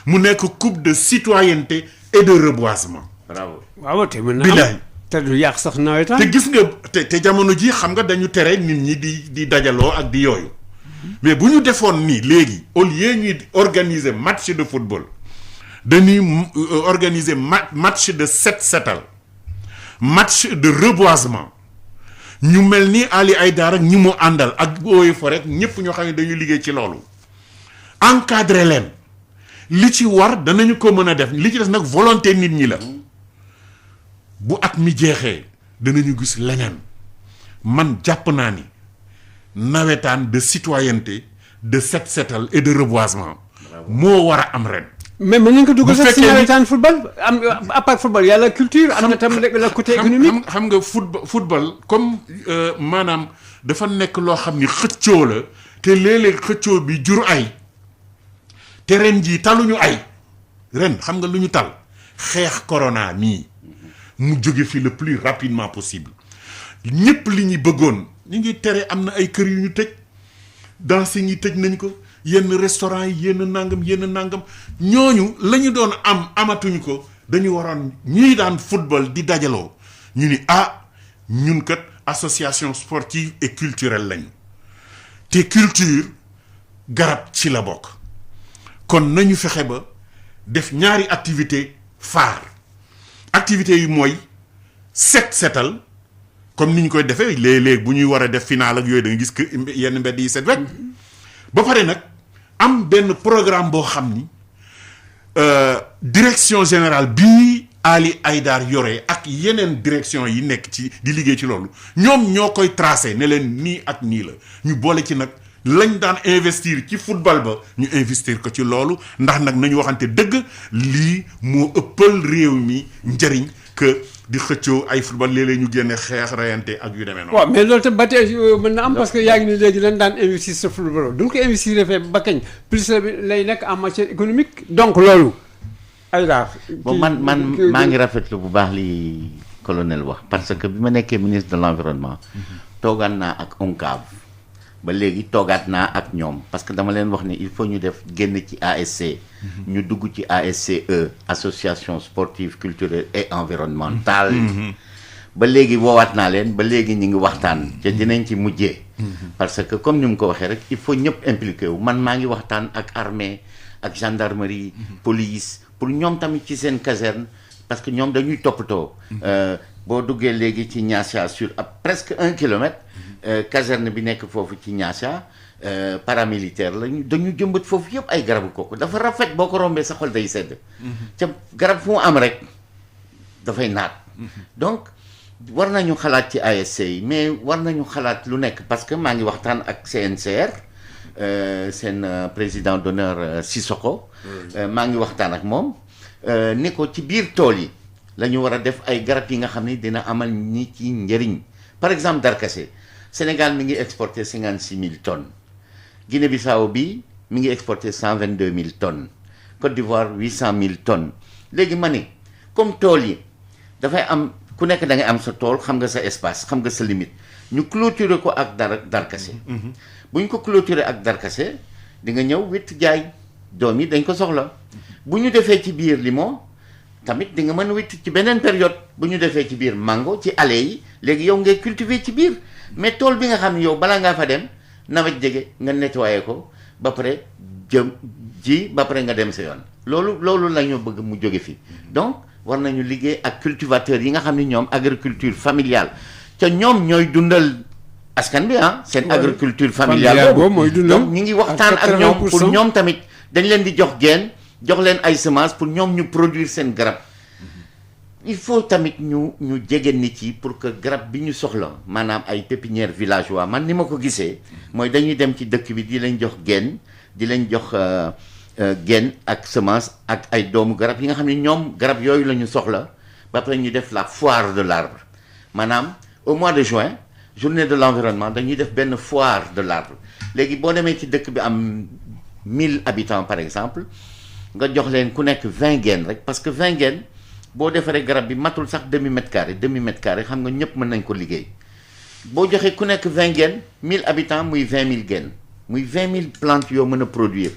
mu nekk coupe de citoyenneté et de reboisement. bravo waaw te mën na am te du yàq sax nawetaan. te gis nga te jamono ji xam nga dañu tere nit ñi di dajaloo ak di yooyu mais bu ñu defoon nii léegi au lieu ñuy organiser match de football dañuy organiser match de set-setal match de reboisement ñu mel ni Ali Aïdara ak ñi mu àndal ak ooyu fa rek ñëpp ñoo xam ne dañuy liggéey ci loolu encadrer leen. li ci war danañu ko mën a def li ci des nag volonté nit ñi la bu at mi jeexee danañu gis leneen man jàpp naa ni nawetaan de citoyenneté de set-setal et de reboisement moo war a am ren. mais mën nañu ko dugal sax si nawetaan football am à part football yàlla culture am na tam la côté économique. xam nga football comme maanaam dafa nekk loo xam ni xëccoo la te léeg-léeg xëccoo bi jur ay. te ren jii taluñu ay ren xam nga lu ñu tal xeex corona nii mu jóge fi le plus rapidement possible ñëpp li ñuy bëggoon ñu ngi tere am na ay kër yu ñu tëj dancing yi tëj nañ ko yenn restaurant yi yenn nangam ñooñu la ñu doon amatuñu ko dañu waroon ñuy daan football di dajaloo ñu ni ñun kat association sportive et culturelle lañu te culture garab ci la bokk. kon nañu fexe ba def ñaari activité phare activité yi mooy setal comme ni ñu koy defee léeg-léeg bu ñuy war a def final ak yooyu da nga gis que yenn mbedd yi set wecc ba pare nag am benn programme boo xam ni direction générale bii Ali Aïdar yore ak yeneen direction yi nekk ci di liggéey ci loolu ñoom ñoo koy tracé ne leen nii ak nii la ñu boole ci nag lañ daan investir ci football ba ñu investir ko ci loolu ndax nag nañu waxante dëgg lii moo ëppal réew mi njëriñ que di xëccoo ay football léeg-léeg ñu génne xeex rayante ak yu demee noonu. waaw mais loolu tam ba tey mën na am parce que yaa ngi ni léegi lañ daan investir sa football duñ ko investir fee ba kañ plus lay nekk en matière économique donc loolu ay daal. bon man maa ngi rafetlu bu baax li colonel wax parce que bi ma nekkee ministre de l'environnement toogaan naa ak ONCAV ba léegi toogaat naa ak ñoom parce que dama leen wax ne il faut ñu def génn ci ASC ñu dugg ci ASCE association sportive culturelle et environnementale ba léegi woowaat naa leen ba léegi ñu ngi waxtaan te dinañ ci mujjee parce que comme ni mu ko waxee rek il faut ñëpp impliqué wu man maa ngi waxtaan ak armée ak gendarmerie police pour ñoom tamit ci seen caserne parce que ñoom dañuy toppatoo boo duggee léegi ci Niassia sur presque 1 kilomètre caserne bi nekk foofu ci Niassia paramilitaire lañu dañu jëmbat foofu yëpp ay garabu kooku dafa rafet boo ko rombee sa xol day sedd ca garab fu mu am rek dafay naat donc war nañu xalaat ci ASC yi mais war nañu xalaat lu nekk parce que maa ngi waxtaan ak CNCR seen président d'honneur Sissoko maa ngi waxtaan ak moom ni ko ci biir tool yi la ñu war a def ay garab yi nga xam ne dina amal ñi ci njëriñ par exemple darkase Sénégal mi ngi exporté 56 000 tonnes Guinée-Bissau bi mi ngi exporté 122 000 tonnes Côte d'Ivoire 800 000 tonnes léegi ma ne comme tool yi dafay am ku nekk da ngay am sa tool xam nga sa espace xam nga sa limite ñu clôturer ko ak darkase bu ñu ko clôturer ak darkase di nga ñëw witt jaay doom yi dañ ko soxla bu ñu defee ci biir limon tamit di nga mën a witt ci beneen période bu ñu defee ci biir mango ci allées yi léegi yow ngay cultiver ci biir mais tool bi nga xam ne yow balaa ngaa fa dem nawet jege nga nettoyer ko ba pare jëm ji ba pare nga dem sa yoon loolu la ñu bëgg mu jóge fi donc war nañu liggéey ak cultivateurs yi nga xam ne ñoom agriculture familiale ca ñoom ñooy dundal askan bi seen agriculture familiale boobu mooy dundal donc ñu ngi waxtaan ak ñoom pour ñoom tamit dañ leen di jox geen jox leen ay semences pour ñoom ñu produire seen garab il faut tamit ñu jege nit yi pour que garab bi ñu soxla maanaam ay pépinière villageois man ni ma ko gisee mooy dañuy dem ci dëkk bi di leen jox geen di leen jox geen ak semence ak ay doomu garab yi nga xam ne ñoom garab yooyu la ñu soxla ba pare ñu def la foire de l'arbre maanaam au mois de juin journée de l'environnement dañuy def benn foire de l'arbre léegi boo demee ci dëkk bi am 1000 habitants par exemple nga jox leen ku nekk 20 geen rek parce que 20 geen boo defaree garab bi matul sax demi mètre carré xam nga ñëpp mën nañ ko liggéey boo joxee ku nekk 20 geen 1000 habitants muy 20 000 geen muy 20 000 plantes yoo mën a produire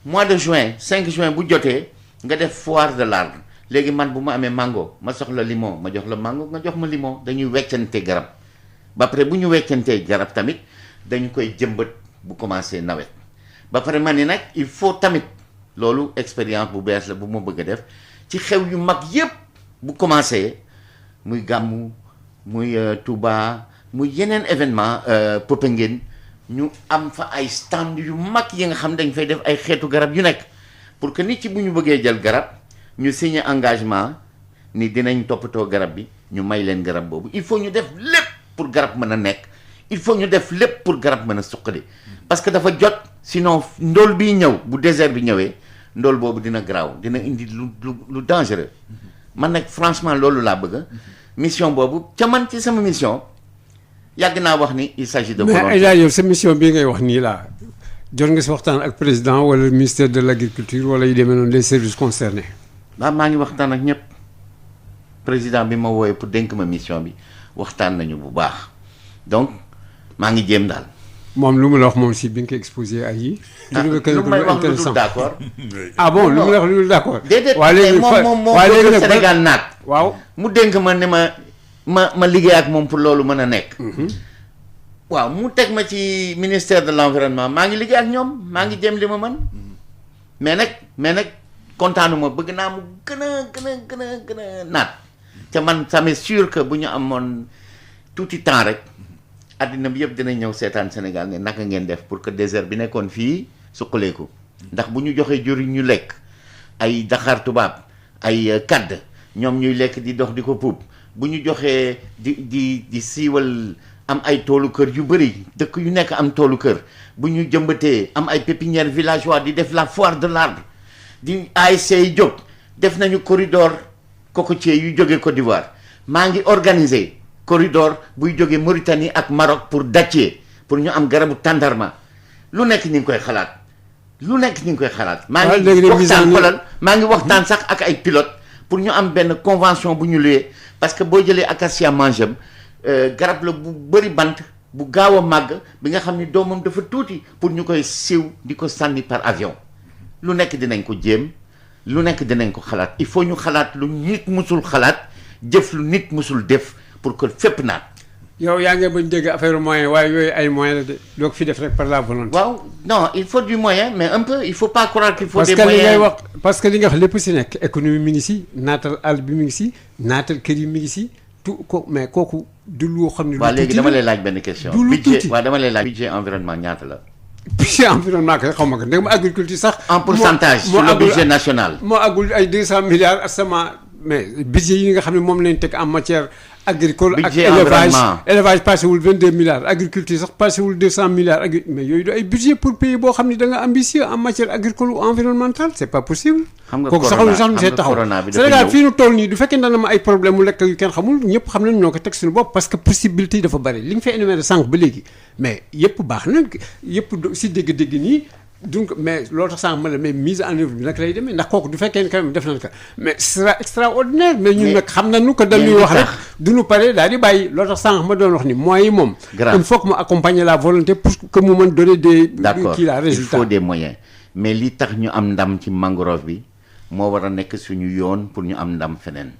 mois de juin 5 juin bu jotee nga def foire de l'arbre léegi man bu ma amee mango ma soxla limon ma jox la mango nga jox ma limon dañuy weccante garab ba pare bu ñu weccantee garab tamit dañu koy jëmbat bu commencé nawet ba pare man ni nag il faut tamit loolu expérience bu bees la bu ma bëgg a def ci xew yu mag yépp bu commencé muy gàmmu muy Touba muy yeneen événement Popenguine ñu am fa ay stand yu mag yi nga xam dañ fay def ay xeetu garab yu nekk pour que nit ci bu ñu bëggee jël garab ñu signer engagement ni dinañ toppatoo garab bi ñu may leen garab boobu il faut ñu def lépp pour garab mën a nekk il faut ñu def lépp pour garab mën a suqali parce que dafa jot sinon ndóol biy ñëw bu désert bi ñëwee ndóol boobu dina garaaw dina indi lu dangereux man nag franchement loolu laa bëgg mission boobu ca man ci sama mission yàgg naa wax ni il s'agit de volonté. mais yow sa mission bii ngay wax nii laa jot nga si waxtaan ak président wala ministère de l'agriculture wala yu demee noonu les services concernés. waaw maa ngi waxtaan ak ñëpp président bi ma wooyee pour dénk ma mission bi waxtaan nañu bu baax donc maa ngi jéem daal. moom lu mu la wax moom si bi nga ko exposé ay yi. lu may wax lu dul d'accord. ah bon lu mu la wax lu dul d'accord. déedéet moom bëgg Sénégal naat. waaw mu dénk ma ne ma liggéey ak moom pour loolu mën a nekk. waaw mu teg ma ci ministère de l'environnement maa ngi liggéey ak ñoom maa ngi jéem li ma mën. mais nag kontaanuma bëgg naa mu gën a naat. te man ça m'est sûr que bu ñu amoon tuuti temps rek. addina bi yëpp dinañ ñëw seetaan Sénégal ne naka ngeen def pour que désert bi nekkoon fii suqaleeku ndax bu ñu joxee jur ñu lekk ay daxaar tubaab ay kadd ñoom ñuy lekk di dox di ko puub bu ñu joxee di siiwal am ay toolu kër yu bëri dëkk yu nekk am toolu kër bu ñu jëmbatee am ay pépinière villageois di def la foire de l'arbre di ASC yi jóg def nañu corridor cocotier yu jógee Côte d'Ivoire maa ngi organiser corridor buy jógee Mauritanie ak Maroc pour dattier pour ñu am garabu tàndarma lu nekk ñu ngi koy xalaat maa ngi waxtaan sax ak ay pilote pour ñu am benn convention bu ñu luyee parce que boo jëlee acacia mangem garab la bu bëri bant bu gaaw a màgg bi nga xam ni doomam dafa tuuti pour ñu koy siiw di ko sànni par avion lu nekk dinañ ko jéem lu nekk dinañ ko xalaat il faut ñu xalaat lu nit musul xalaat jëf lu nit musul def pour que fépp naat. yow yaa ngi bañ dégg affaire moyen waaye yooyu ay moyen la de doo ko fi def rek par la volonté. waaw non il faut du moyen mais un peu il faut pas croire qu'il faut des moyens parce que li nga wax lépp si nekk économie mi ngi si naatal àll bi mi ngi si naatal kër yi mi ngi si tout ko mais kooku du lu xam ne. waaw léegi dama lay laaj benn question. du lu tuuti waaw dama lay laaj budget environnement ñaata la. budget environnement kay xaw ma ko ndegam agriculture sax. en pourcentage sur le budget national. moo àggul ay 200 milliards ak sama mais budget yi nga xam ne moom lañ teg en matière agricole ak budget élevage passé wul 22 milliards agriculture sax passé wul 200 milliards mais yooyu du ay budget pour pays boo xam ne da nga ambitieux en matière agricole ou environnementale c'est pas possible. xam nga kooku saxul sax see taxaw Sénégal fii nu toll nii du fekkee dana ma ay problème mu lekk yu kenn xamul ñëpp xam nañ ñoo ko teg suñu bopp parce que possibilité yi dafa bari li nga fay énuméré sànq ba léegi mais yëpp baax na yëpp si dégg-dégg nii. donc mais loolu tax sànq ma ne mais mise en œuvre bi nag lay demee ndax kooku du fekkee ne quand même def nañ ko mais ce sera extraordinaire mais ñun nag xam nañu que dañuy wax rek duñu pare daal di bàyyi loolu tax sànq ma doon wax ni moyens yi moom il faut que mu accompagner la volonté pour que mu mën donner des kii la résultat il faut des moyens mais li tax ñu am ndam ci mangrove bi moo war a nekk suñu yoon pour ñu am ndam feneen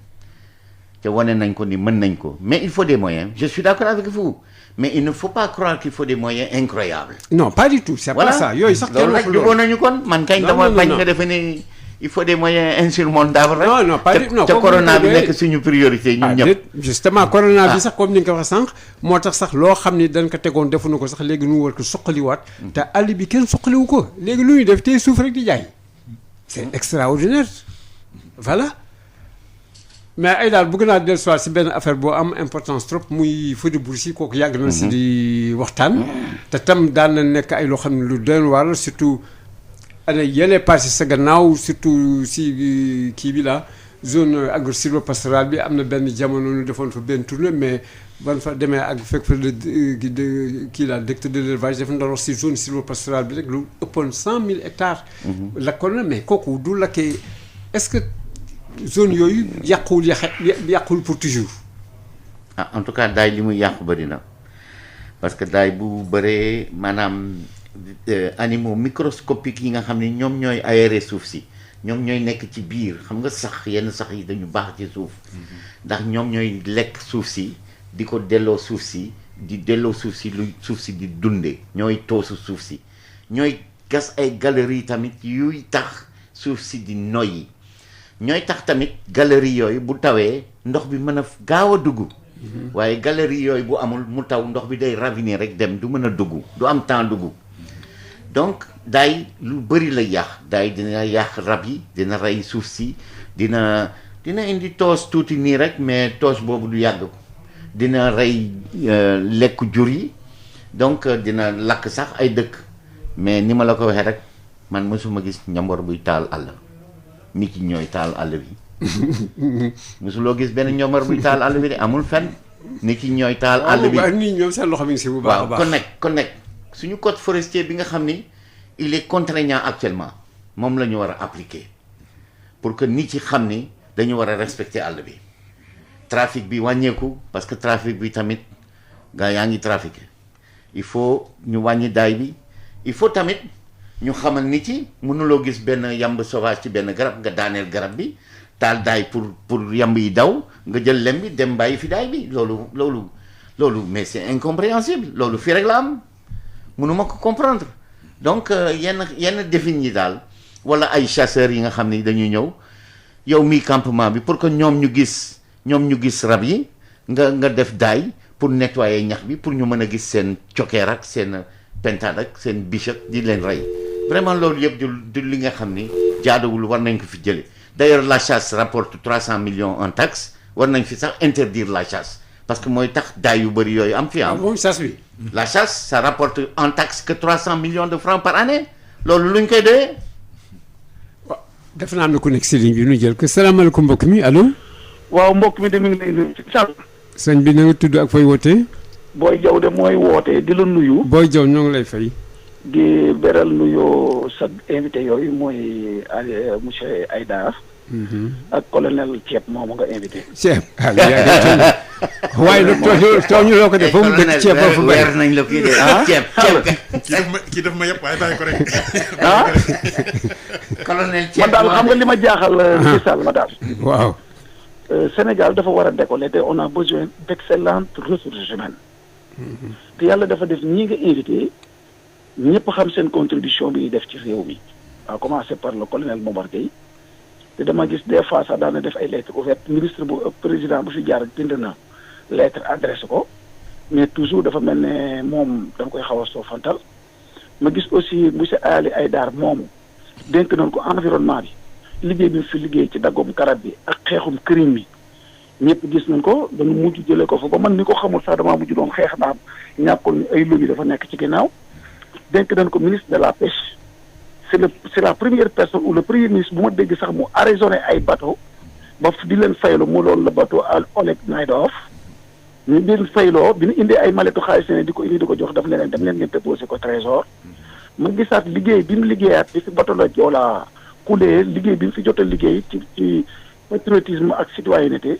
te wane nañ ko ni mën nañ ko mais il faut des moyens je suis d'accord avec vous mais il ne faut pas croire qu'il faut des moyens incroyables. non pas du tout c'est pas ça yooyu sax kenn waxul loolu nañu kon man kañ dama bañ nga defe ni il faut des moyens insurmontables rek. non pas du tout te corona bi nekk suñu priorité ñun ñëpp. justement corona bi sax comme ni nga ko waxee sànq moo tax sax loo xam ni dañ ko tegoon defuñu ko sax léegi nu war ko suqaliwaat. te àll bi kenn suqaliwu ko léegi lu ñuy def tey suuf rek di jaay c'est extraordinaire voilà. mais ay daal bëgg naa dellusiwaat si benn affaire boo am importance trop muy feu de brousse yi kooku yàgg na si di waxtaan te tam daan na nekk ay loo xam ne lu doon waar surtout année yële passé sa gannaaw surtout si kii bi la zone agro-sylvo-pastorale bi am na benn jamono ñu defoon fa benn tournée mais ban fa demee ak fekk fa kii la directeur de l'élevage dafa doon wax si zone sylvo-pastorale bi rek lu ëppoon 100 000 hectares lakkoon na mais kooku du lakkee est-ce que zone yooyu yàquwul pour toujours. ah en tout cas daay li muy yàqu bëri na parce que daay bu bëree maanaam animaux microscopiques yi nga xam ne ñoom ñooy aéré suuf si ñoom ñooy nekk ci biir xam nga sax yenn sax yi dañu baax ci suuf ndax ñoom ñooy lekk suuf si di ko delloo suuf si di delloo suuf si lu suuf si di dundee ñooy toosu suuf si ñooy gas ay galeries tamit yuy tax suuf si di noyyi. ñooy tax tamit galerie yooyu bu tawee ndox bi mën a gaaw a dugg waaye galerie yooyu bu amul mu taw ndox bi day raviner rek dem du mën a dugg du am temps dugg donc daay lu bëri la yàq daay dina yàq rab yi dina rey suuf si dina indi toos tuuti nii rek mais toos boobu du yàgg dina rey lekk jur yi donc dina lakk sax ay dëkk mais ni ma la ko waxee rek man mësuma gis njambor buy taal àll nit ñi ñooy taal àll bi mosuloo gis benn ñoomar buy taal àll bi de amul fenn nit ñi ñooy taal àll bi nit ñoom seen loxo mi ngi si bu baax a baax waaw kon nag suñu code forestier bi nga xam ni il est contraignant actuellement moom la ñu war a appliquer pour que nit yi xam ni dañu war a respecter àll bi trafic bi wàññeeku parce que trafic bi tamit gaa yaa ngi trafiqué il faut ñu wàññi daay bi il faut tamit ñu xamal nit yi mënuloo gis benn yamb sauvage ci benn garab nga daaneel garab bi taal daay pour yamb yi daw nga jël lem bi dem bàyyi fi daay bi loolu mais c'est incompréhensible loolu fii rek la am mënuma ko comprendre donc yenn défin yi daal wala ay chasseurs yi nga xam ni dañuy ñëw yow mii campement bi pour que ñoom ñu gis rab yi nga def daay pour nettoyer ñax bi pour ñu mën a gis seen cokkeer ak seen pentade ak seen biche ak di leen rey vraiment loolu yëpp du li nga xam ni jaaduwul war nañ ko fi jële d'ailleurs la chasse rapporte 300 millions en taxes war nañ fi sax interdire la chasse parce que mooy tax daay yu bëri yooyu am fi am moom chasse bi la chasse ça rapporte en taxes que 300 millions de francs par année loolu luñ koy doyee waaw def naa am na ku nekk si ligne bi ñu jël ko salaamaaleykum mbokk mi allo waaw mbokk mi de mi ngi lay nuyu sëñ bi na nga tudd ak fooy wootee Boy Diaw de mooy wootee di la nuyu. Boy Diaw ñoo ngi lay fay. di beral nuyoo sa invité yooyu mooy monsieur Aïdara. ak colonel Thiep moomu nga invité. Thiep waaye nag tooñu loo ko def ba mu dëkk Thiep ba fu weer nañ la fii de Thiep kii daf ma yëpp waaye bàyyi ko rek. colonel Thiep man daal xam nga li ma jaaxal. ci Sall ma daal. waaw. Sénégal dafa war a décoller te on a besoin d'excellentes ressources humaines. te yàlla dafa def ñi nga invité ñëpp xam seen contribution bi ñuy def ci réew mi. à commencer par le colonel Momar Gueye te dama gis des fois sax daana def ay lettres ouvertes ministre bu président bu fi jaar bind na lettre adressé ko mais toujours dafa mel ne moom da nga koy xaw a soofantal. ma gis aussi monsieur Ali Aïdara moomu dénk nañ ko environnement bi liggéey bi fi liggéey ci daggum garab bi ak xeexum këriñ bi ñëpp gis nañ ko dañu mujj jëlee ko fa ba man ni ko xamul sax damaa mujj doon xeex ndax ñàkkul ni ay lobby dafa nekk ci ginnaaw dénk dañ ko ministre de la pêche c'est la première personne ou le premier ministre bu ma dégg sax mu arraisonné ay bateau ba di leen fayloo mu doon la bateau Oleg Naidov ñu leen fayloo bi ñu indee ay maletu xaalis ne di ko indi di ko jox daf leen dem leen ngeen déposé ko trésor ma gisaat liggéey bi mu liggéeyaat bi fi bateau la Joola coulé liggéey bi mu fi jot a liggéey ci patriotisme ak citoyenneté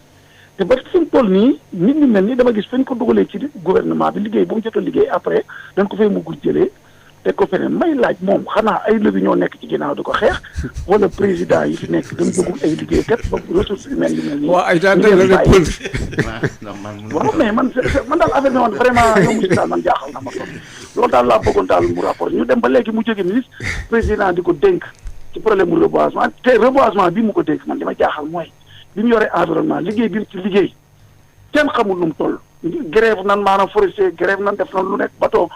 te ba fi mu toll nii nit ñi mel ni dama gis fañ ko dugalee ci gouvernement bi liggéey bu mu jot a liggéey après dañ ko fay mugg jëlee teg ko feneen may laaj moom xanaa ay lobby ñoo nekk ci ginnaaw di ko xeex wala président yi fi nekk dañ bëggul ay liggéeykat ba ressources humaines yu mel nii. waaw ay daan dëgg la rek pël. waaw mais man daal affaire bi man vraiment yow monsieur daal man jaaxal na ma trop loolu daal laa bëggoon daal mu rapport ñu dem ba léegi mu jóge ministre président di ko dénk ci problème mu reboisement te reboisement bi mu ko dénk man li ma jaaxal mooy bi mu yore environnement liggéey bi mu ci liggéey kenn xamul nu mu toll. grève nan maanaam forestier grève nan def nan lu nekk bateau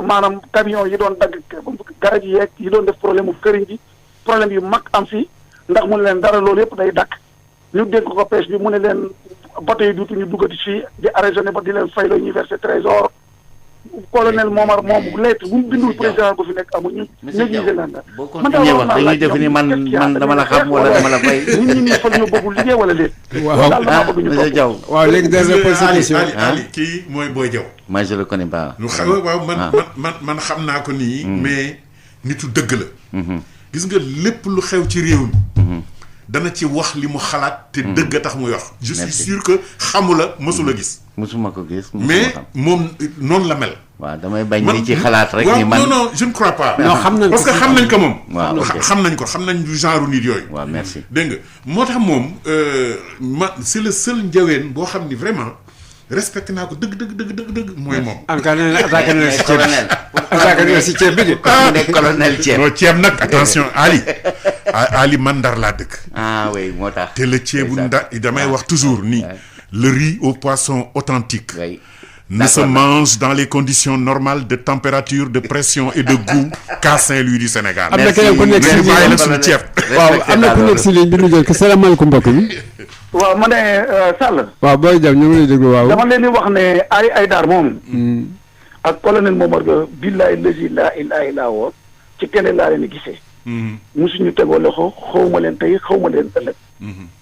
maanaam camion yi doon dagg garab yi yeeg yi doon def problème mu këriñ bi problème yu mag am fii ndax mu ne leen dara loolu yëpp day dakk ñu dénk ko pêche bi mu ne leen bateau yi duutuñu duggati fii di arraisonné ba di leen fayloo ñuy versé trésor colonel Momar moom lettre bu mu bindul président ko fi nekk amul ñu négligé leen la man daal wax dañuy def ni man dama la xam wala dama la fay nit ñi fal ñu bëggul liggéey wala déet waaw daal dama bëgg ñu monsieur Diaw waaw léegi dernière question Ali kii mooy Boy Diaw moi je le connais pas lu xam waaw man xam naa ko nii mais nitu dëgg la gis nga lépp lu xew ci réew mi dana ci wax li mu xalaat te dëgg a tax muy wax je suis sûr que xamula mësula gis musuma ko gis mais moom noonu la mel waaw damay bañ ni ci xalaat rek ni man non je ne crois pas non xam nañ ko parce que xam nañ ko moom waaw xam nañ du genre nit yooyu waaw merci dégg nga moo tax moom c'est le seul njaween boo xam ni vraiment respecté naa ko dëgg mooy moom encore nee na attaqué na si ceeb attaqué na si ceeb bi de nekk colonel ceeb non ceeb nag attention Ali man Ndar laa dëkk oui moo tax te le ceebu Ndar damay wax toujours ni le riz au poisson authentique ne se mange dans les conditions normales de température de pression et de goût qu'à Saint-Louis du Sénégal. am na keneen ku nekk si bàyyi la suñu ceeb. waaw am na ku nekk si ligne bi ñu jël ko salaamaaleykum mbokk mi. waaw ma ne Sall. waaw booy jàmm ñu ngi lay déglu waaw. dama leen di wax ne ay daar moom. ak colonel Momar Ga billaay lësi laa ilaaha illaa huwa ci télé laa leen di gisee. musuñu tegoo loxo xawma leen tey xawma leen ëllëg.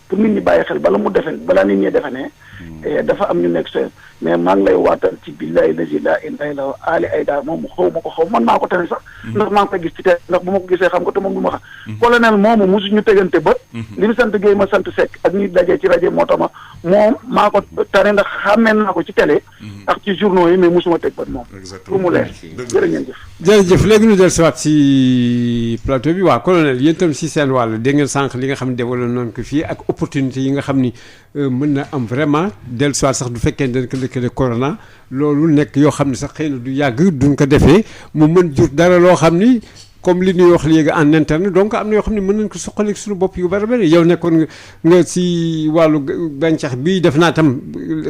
pour nit ñi bàyyi xel balaa nit ñi defe ne dafa am ñu nekk seen mais maa ngi lay waatal ci billahi lazi laa ilaaha illa huwa Ali Aïdara moom xaw ma ko xaw man maa ko tane sax ndax maa ngi ko gis ci télé ndax bu ma ko gisee xam ko te moom du ma xam colonel moomu mosuñu tegante bët li mu sant Guèye ma sant Seck ak ñuy dajee ci rajo moo tax moom maa ko tane ndax xàmmee naa ko ci télé ak ci journaux yi mais mosuma teg bët moom pour mu leer jërë ngeen jëf jërëjëf léegi ñu del siwaat si plateau bi waa colonel yéen itam si seen wàll dégg ngeen sànq li nga xam ne développé noonu ko fii ak opportunité yi nga xam ni mën na am vraiment del siwaat sax du fekkee dañ ko lëkkale corona loolu nekk yoo xam ne sax xëy na du yàgg duñ ko defee mu mën jur dara loo xam ni comme li ñuy wax léegi en interne donc am na yoo xam ne mën nañ ko soxaleeg suñu bopp yu bari yow nekkoon nga si wàllu gàncax bi def naa tam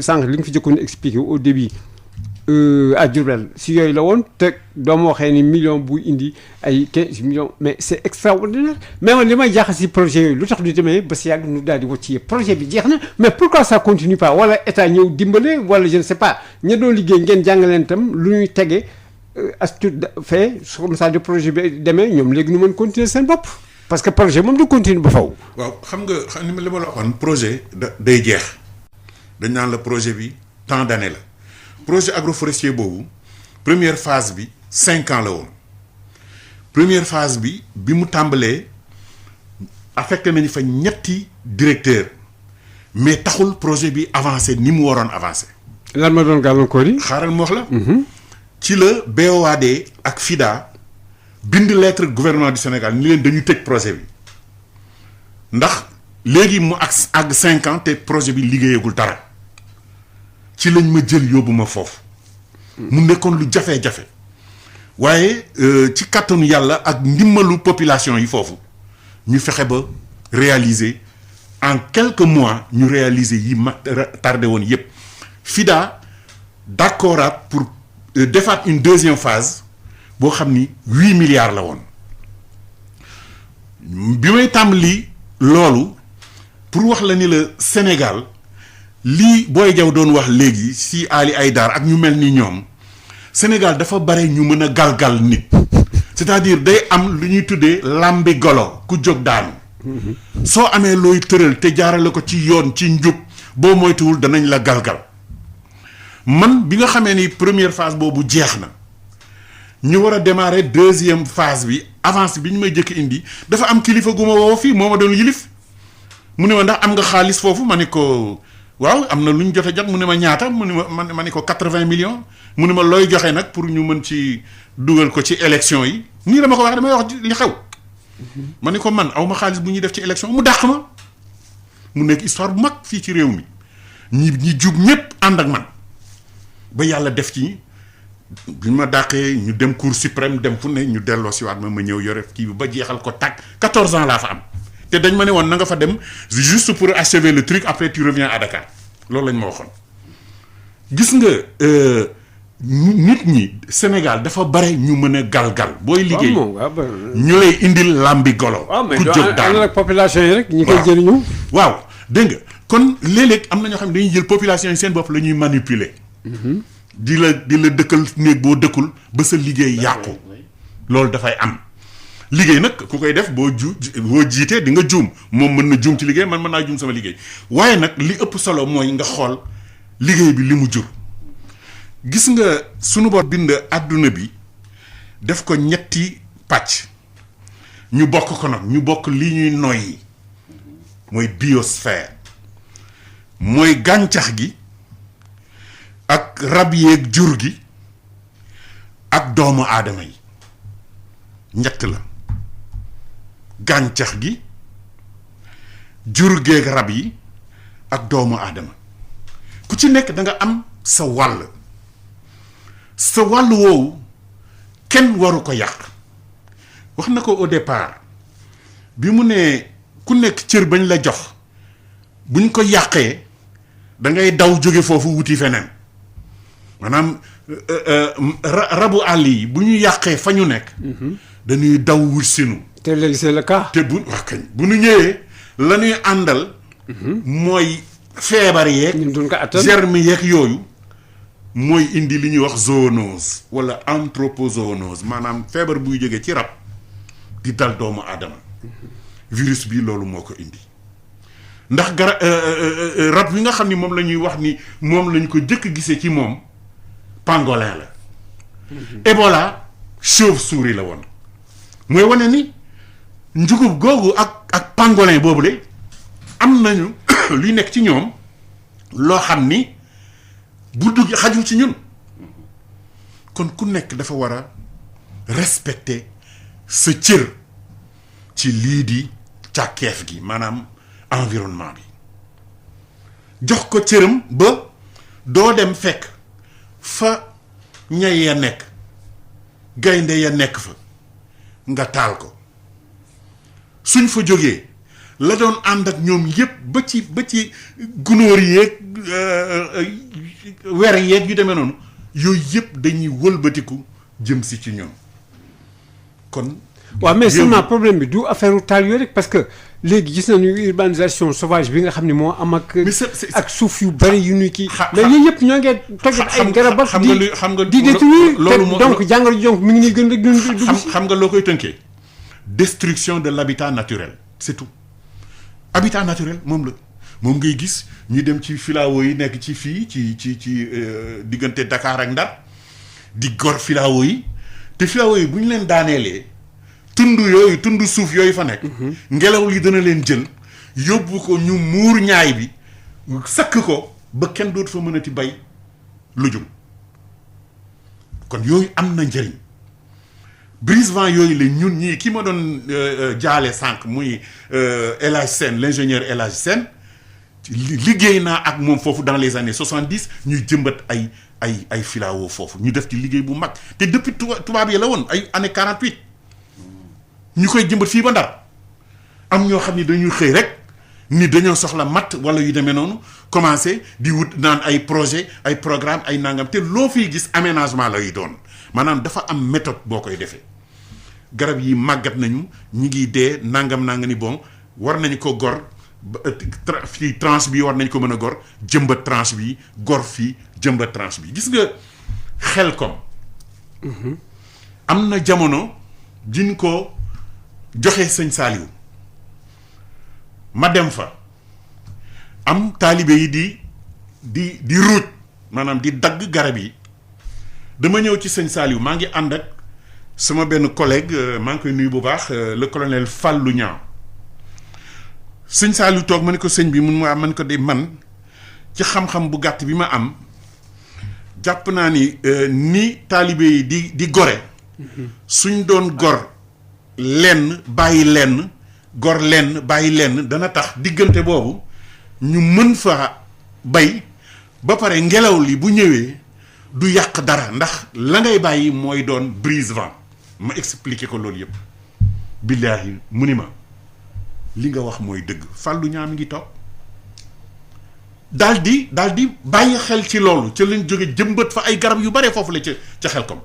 sànq li nga fi jëkkoon expliqué au début à Diourbel si yooyu la woon te doo ma waxee ni million bu indi ay 15 millions mais c' est extraordinaire mais man li may jaaxal si projet yooyu lu tax du demee ba si yàgg ñu daal di wàccee projet bi jeex na mais pourquoi ça continue pas wala état ñëw dimbale wala je ne sais pas ña doon liggéey ngeen jàngaleen itam lu ñuy tege as tuut fait comme ça de projet bi demee ñoom léegi ñu mën continuer seen bopp parce que projet moom du continuer ba faw waaw xam nga li ma la waxoon projet day jeex dañ naan la projet bi tant d'années la projet agroforestier boobu première phase bi 5 ans la woon première phase bi mu tàmbalee affecté nañu fa ñetti directeur mais taxul projet bi avancé ni mu waroon avancé. lan ma doon gàllankoor yi. xaaral ma wax la. ci la BOAD ak FIDA bind lettre gouvernement du Sénégal ni leen dañu tëj projet bi ndax léegi mu àgg 5 ans te projet bi liggéeyagul dara. ci lañ ma jël yóbbu ma foofu mu nekkoon lu jafe-jafe waaye ci kàttanu yàlla ak ndimbalu population yi foofu ñu fexe ba réaliser en quelques mois ñu réaliser yi ma tardé woon yépp FIDA d'accordaat pour defaat une deuxième phase boo xam ni 8 milliards la woon bi may tàmbali loolu pour wax la ni la Sénégal lii Boy Diaw doon wax léegi si Ali Haïdar ak ñu mel ni ñoom Sénégal dafa bare ñu mën a galgal nit c'est-à-dire day am lu ñuy tuddee làmbi golo ku jóg daanu soo amee looy tëral te jaarale ko ci yoon ci njub boo moytuwul danañ la galgal man bi nga xamee ni première phase boobu jeex na ñu war a démarrer deuxième phase bi avance bi ñu may jëkk indi dafa am kilifa gu ma woo fii moo ma doon yilif mu ne ma ndax am nga xaalis foofu ma ne ko waaw am na lu ñu jot a jot mu ne ma ñaata mu ne ma ne ko 80 millions mu ne ma looy joxe nag pour ñu mën ci dugal ko ci élection yi nii dama ko wax damay wax li xew ma ne ko man aw ma xaalis bu ñuy def ci élection mu dàq ma mu nekk histoire bu mag fii ci réew mi ñi jub ñëpp ànd ak man ba yàlla def ci bi ma dàqee ñu dem cour suprême dem fu ne ñu delloo si waat ma ñëw yore kii bi ba jeexal ko tàkk 14 ans laa fa am te dañ ma ne woon na nga fa dem juste pour achever le truc après tu reviens à Dakar loolu lañ ma waxoon gis nga nit ñi Sénégal dafa bare ñu mën a galgal booy liggéey ñu lay indil làmbi golo ku jóg daal ak population yi rek ñi koy jëriñu waaw dégg nga kon léeg-léeg am na ñoo xam ne dañuy jël population yi seen bopp la ñuy manipuler di la dëkkal néeg boo dëkkul ba sa liggéey yàqu loolu dafay am liggéey nag ku koy def boo jiitee di nga juum moom mën na juum ci liggéey man mën naa juum sama liggéey waaye nag li ëpp solo mooy nga xool liggéey bi li mu jur gis nga sunu bor bind àdduna bi def ko ñetti pàcc ñu bokk ko nag ñu bokk li ñuy noyyi mooy biosphère mooy gàncax gi ak rab yeeg jur gi ak doomu aadama yi ñett la gàncax gi jur geeg rab yi ak doomu aadama ku ci nekk da nga am sa wàll woowu kenn waru ko yàq wax na ko au départ bi mu ne ku nekk cër bañ la jox buñ ko yàqee da ngay daw jóge foofu wuti feneen maanaam rabu àll yi bu ñu yàqee fa ñu nekk dañuy daw wut sinu te léegi c'est le cas te bu wax kañ bu ñu ñëwee la ñuy àndal mooy feebar yeeg germe yeeg yooyu mooy indi li ñuy wax zoonose wala anthropozoonose maanaam feebar buy jógee ci rab di dal doomu aadama virus bi loolu moo ko indi ndax rab bi nga xam ni moom la ñuy wax ni moom lañ ko jëkk gisee ci moom pangolin la Ebola chauve-souris la woon mooy wane ni njugub googu ak pangolin boobu de am nañu luy nekk ci ñoom loo xam ni bu dugg xajul ci ñun kon ku nekk dafa war a respecter sa cër ci lii di càkkeef gi maanaam environnement bi jox ko cëram ba doo dem fekk fa ñay ya nekk gaynde ya nekk fa nga taal ko suñ fa jógee la doon ànd ak ñoom yépp ba ci gunóor yeeg wer yeeg yu demee noonu yooyu yépp dañuy wëlbatiku jëm si ci ñoom kon waaw mais seulement problème bi du affaire taal yooyu rek parce que léegi gis nañu urbanisation sauvage bi nga xam ne moo am ak suuf yu bari yu ñu kii mais yooyu yëpp ñoo ngi toggat ay garab ak di détruire loolu donc jàngoro ji donc mi ngi nii gën rek dugg xam nga loo koy tënkee destruction de l'habitat naturel c'est tout habitat naturel moom la moom ngay gis ñu dem ci filao yi nekk ci fii ci diggante Dakar ak Ndar di gor filao yi te filao yi bu ñu leen daaneelee tund suuf yooyu fa nekk ngelaw li dana leen jël yóbbu ko ñu muur ñaay bi sakk ko ba kenn dootu fa mënati bay lujum kon yooyu am na njëriñ brise-vent yooyu la ñun ñii ki ma doon jaale sànq muy El Hadj Sène l'ingénieur El Hadj Sène liggéey naa ak moom foofu dans les années 70 ñuy jëmbat ay filao foofu ñu def ci liggéey bu mag te depuis tubaab yi la woon ay année 48 ñu koy jëmbat fii ba Ndar am ñoo xam ni dañuy xëy rek ni dañoo soxla matt wala yu demee noonu commencé di wut naan ay projet ay programme ay nangam te loo fiy gis aménagement lay doon maanaam dafa am méthode boo koy defee garab yi màggat nañu ñi ngi dee nangam ni bon war nañu ko gor fii tranche bi war nañ ko mën a gor jëmbat tranche bi gor fii jëmbat tranche bi gis nga Xelcom am na jamono jiñ ko joxe sëñ Saliou ma dem fa am taalibe yi di ruuj maanaam di dagg garab yi dama ñëw ci sëñ Saliou maa ngi ànd ak sama benn collègue maa ngi koy nuyu bu baax le colonel Fallou Niang sëñ Saliou toog ma ne ko sëñ bi mun ma man ko di man ci xam-xam bu gàtt bi ma am jàpp naa ni taalibe yi di gore suñ doon gor lenn bàyyi lenn gor lenn bàyyi lenn dana tax diggante boobu ñu mën fa bay ba pare ngelaw li bu ñëwee du yàq dara ndax la ngay bàyyi mooy doon brise vent ma expliqué ko loolu yëpp billaahi mu ni ma li nga wax mooy dëgg Fallou ñaam ngi toog daal di bàyyi xel ci loolu ca lañ jóge jëmbat fa ay garab yu bare foofu la ca Xelcom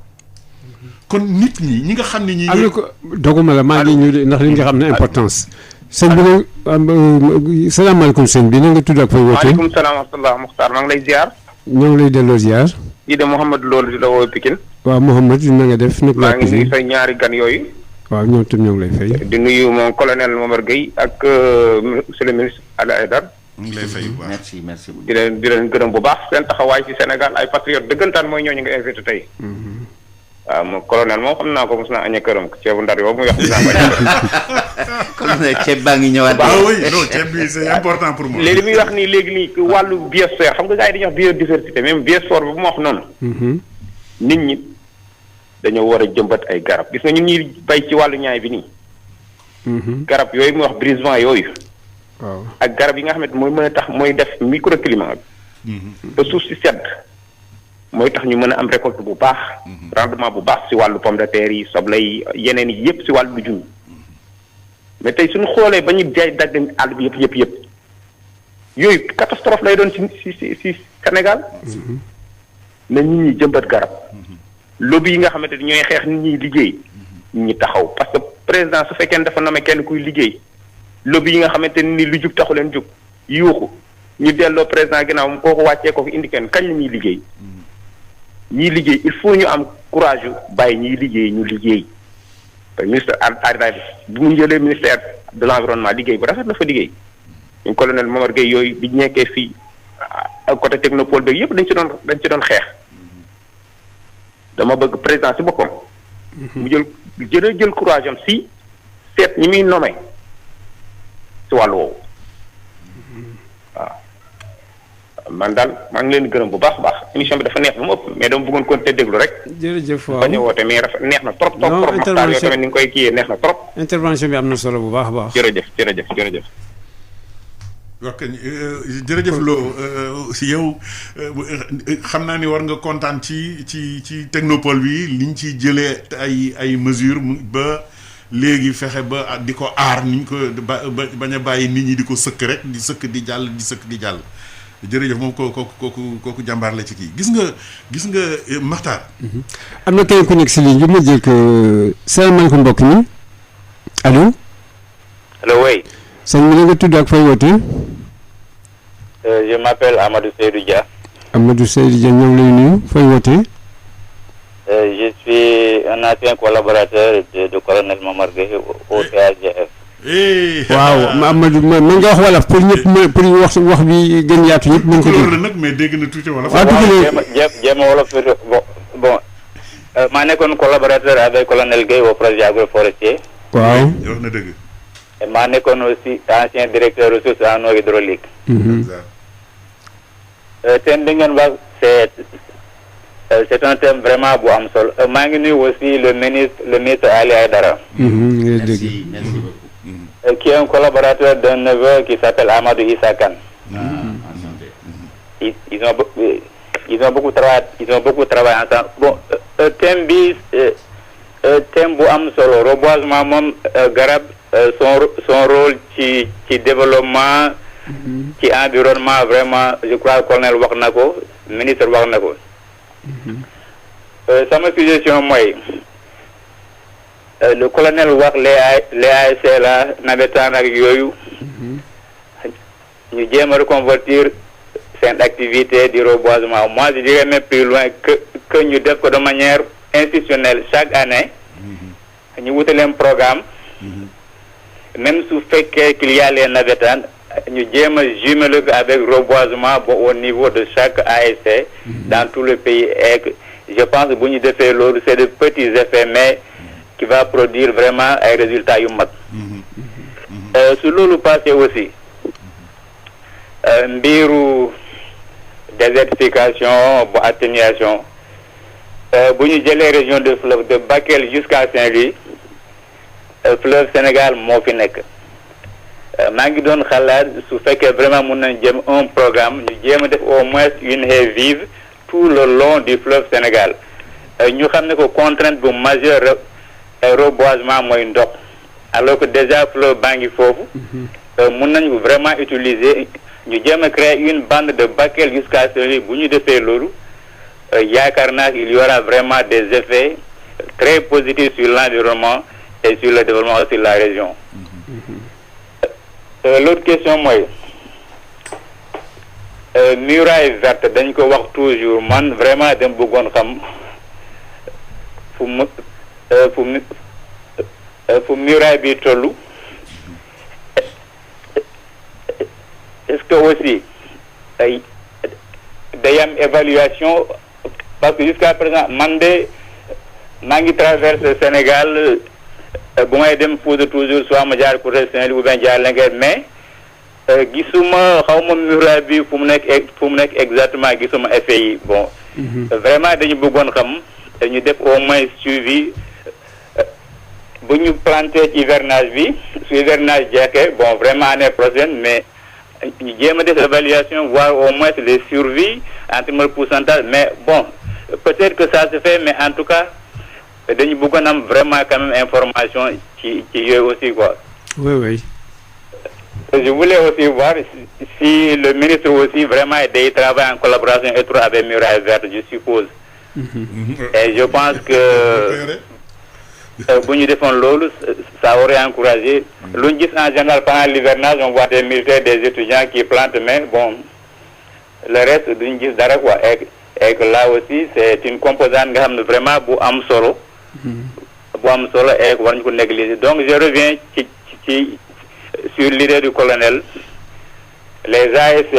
kon nit ñi nga xam ne ñi am na ko doguma la maa ngi ñu ndax li nga xam ne importance sëñ bi nga salaamaaleykum sëñ bi na nga tudd ak fay wootee. waaleykum salaam wa rahmatulah Muxtaar maa ngi lay ziar. ñoo ngi lay delloo ziar. kii de Mouhamed Loolu di la woo Pikine. waaw Mouhamed na nga def. maa ngi nuyu say ñaari gan yooyu. waaw ñoom tam ñoo ngi lay fay. di nuyu moom colonel Momar Gueye ak monsieur le ministre Ali Aïdara. mu ngi lay fay bu baax merci di leen gërëm bu baax seen taxawaay ci Sénégal ay patriote dëggantaan mooy ñooñu nga invité tey. waaw moom colonel moom xam naa ko mos naa añee këram ceebu ndar yoo muy wax mos naa ko añee këram. colonel ceeb baa ngi ñëwaat. ah oui non ceeb bi c'est important pour moi. léegi muy wax nii léegi nii wàllu biosphère xam nga gars yi dañuy wax biodiversité même biosphère bi bu ma wax noonu. nit ñi dañoo war a jëmbat ay garab gis nga ñun ñuy bay ci wàllu ñaay bi nii. garab yooyu muy wax brise-vent yooyu. waaw ak garab yi nga xamante mooy mën a tax mooy def microclimat bi. ba suuf si sedd. mooy tax ñu mën a am récolte bu baax. rendement bu baax si wàllu pomme de terre yi soble yi yeneen yi yëpp si wàllu lu jun mais tey suñu xoolee ba ñu jaay dagg àll bi yëpp yooyu catastrophe lay doon si Sénégal. na nit ñi jëmbat garab. lobby yi nga xamante ni ñooy xeex nit ñi liggéey. nit ñi taxaw parce que président su fekkee ne dafa namee kenn kuy liggéey. lobby yi nga xamante ni lu jug taxu leen jug yuuxu ñu delloo président ginnaaw mu kooku wàccee ko fi indi kenn kañ la ñuy liggéey. ñiy liggéey il faut ñu am courage yu bàyyi ñiy liggéey ñu liggéey te ministre Aïdara bu mu jëlee ministère de l'environnement liggéey bu rafet la fa liggéey ñu colonel Momar Gueye yooyu bi nekkee fii ak côté technopole beeg yëpp dañ ci doon xeex dama bëgg président si boppam. mu jël courage am si seet ñi muy nommé si wàllu woowu waaw. man daal maa ngi leen di gërëm bu baax a baax émission bi dafa neex ba mu ëpp mais dama bëggoon continuer déglu rek. jërëjëf waaw bañ a woote mais rafet neex na trop. trop trop Maxtaar yoo tamit ni nga koy kiiyee neex na trop. intervention bi am na solo bu baax a baax. jërëjëf. ok jërëjëf Lo yow xam naa ni war nga kontaan ci technopole bi liñ ci jëlee ay mesures ba léegi fexe ba di ko aar niñ ko bañ a bàyyi nit ñi di ko sëkk rek di sëkk di jàll. jërëjëf moom kooku jàmbaar la ci kii gis nga Maxtaar. am na kenn ku nekk si ligne bi ma jël ko salaamaaleykum mbokk mi allo. allo oui. sëñ bi na nga tudd ak fay woote. Je m'appelle Amadou Seydou Dia. Amadou Seydou Dia ñoo ngi lay nuyu fay woote. Je suis un ancien collaborateur de colonel Momar Gueye au CAGF. waaw Amadou mën nga wax wolof pour ñëpp pour wax bi gën yaatu ñëpp mën ko dégg. loolu nag mais dégg na tuuti wolof. jéem a wolof bon maa nekkoon collaborateur avec colonel Gueye au projet agroforestier. waaw wax na dëgg. maa nekkoon aussi ancien directeur ressources en eau hydraulique. thème bi ngeen wax c'est un thème vraiment bu am solo maa ngi nuyu aussi le ministre Ali Aïdara. Merci beaucoup. Qui est un collaborateur d'un neveu qui s'appelle Amadou Issa Kane. Ils ont beaucoup travaillé ensemble. Bon, thème bi thème bu am solo reboisement moom garab son rôle ci développement ci environnement vraiment je crois colonel wax na ko ministre wax na ko. sama suggestion mooy le colonel wax les ASC la navétane ak yooyu ñu jéem a reconvertir seen activité du reboisement. Moi je dirais même plus loin que ñu def ko de manière institutionnelle chaque année ñu wutal leen programme même su fekkee qu'il y a les navétanes ñu jéem a jumeler ko avec reboisement au niveau de chaque ASC dans tout le pays. Et je pense que bu ñu defee loolu c'est de petits effets mais qui va produire vraiment ay résultats yu mag. Su loolu passé aussi mbiru désertification bu atténuation bu ñu jëlee région de fleuve de Bakel jusqu'à Saint-Louis fleuve Sénégal moo fi nekk. maa ngi doon xalaat su fekkee vraiment mun nañ jëm un programme ñu jéem a def au moins une haie vive tout le long du fleuve Sénégal ñu xam ne ko contrainte bu majeure reboisement mooy ndox alors que déjà fleuve baa ngi foofu mun nañ ko vraiment utiliser ñu jéem a créer une bande de Bakel jusqu'à Saint-Louis bu ñu defee loolu yaakaar naa il y aura vraiment des effets très positifs sur l'environnement et sur le développement aussi de la région. L'autre question mooy muraille verte dañ ko wax toujours man vraiment dem bëggoon xam fu muraille bi tollu est-ce que aussi day am évaluation parce que jusqu'à présent man de maa ngi traverse Sénégal bu may dem Fouta toujours soit ma jaar côté Saint-Louis ou bien jaar Linguère mais gisuma xawma muraille bi fu mu nekk exactement gisuma effet yi bon vraiment dañu bëggoon xam ñu def au moins suivi bu ñu planté ci hivernage bi su hivernage jeexee bon vraiment année prochaine mais ñu jéem a def évaluation voir au moins les survies en termes de pourcentage mais bon peut-être que ça se fait mais en tout cas dañu bëggoon am vraiment quand même information ci yooyu aussi quoi. Oui. Je voulais aussi voir si le ministre aussi vraiment day travaille en collaboration étroite avec Muraille Verte je suppose. Et je pense que bu ñu defoon loolu ça aurait encouragé. lu ñu gis en général pendant l'hivernage on voit des militaires des étudiants qui plantent mais bon le reste duñu gis dara quoi et que là aussi c'est une composante nga xam ne vraiment bu am solo. Et war ñu ko négliger donc je reviens ci sur l'idée du colonel les ASC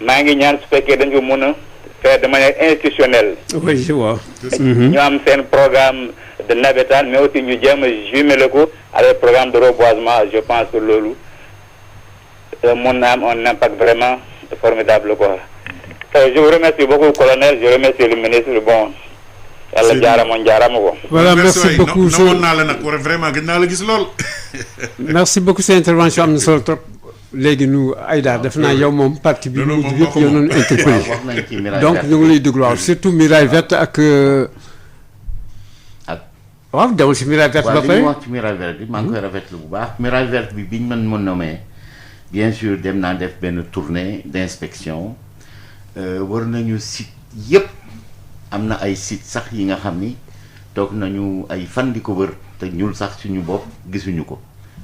maa ngi ñaan su fekkee dañ ko mën a faire de manière institutionnelle. Oui, je vois. ñu am seen programme de navétane mais aussi ñu jéem a jumeler ko avec programme de reboisement je pense que loolu mën na am un impact vraiment formidable quoi. Je vous remercie beaucoup colonel je remercie le ministre bon. yàlla jaarama ko. Voilà merci beaucoup namoon naa la nag war vraiment gën naa la gis lool. merci beaucoup sa intervention am na solo trop. léegi nu Aïda def naa yow moom parti bi mu yëpp yow noonu interpellé donc ñu ngi lay déglu waaw surtout Muraille Verte ak. waaw demal si Muraille Verte ba pare waaw li ñu wax ci Muraille Verte bi maa ngi koy rafetlu bu baax Muraille Verte bi biñ mën nommé bien sûr dem naa def benn tournée d'inspection war nañu site yëpp. am na ay site sax yi nga xam ni toog nañu ay fan di ko wër te ñuul sax suñu bopp gisuñu ko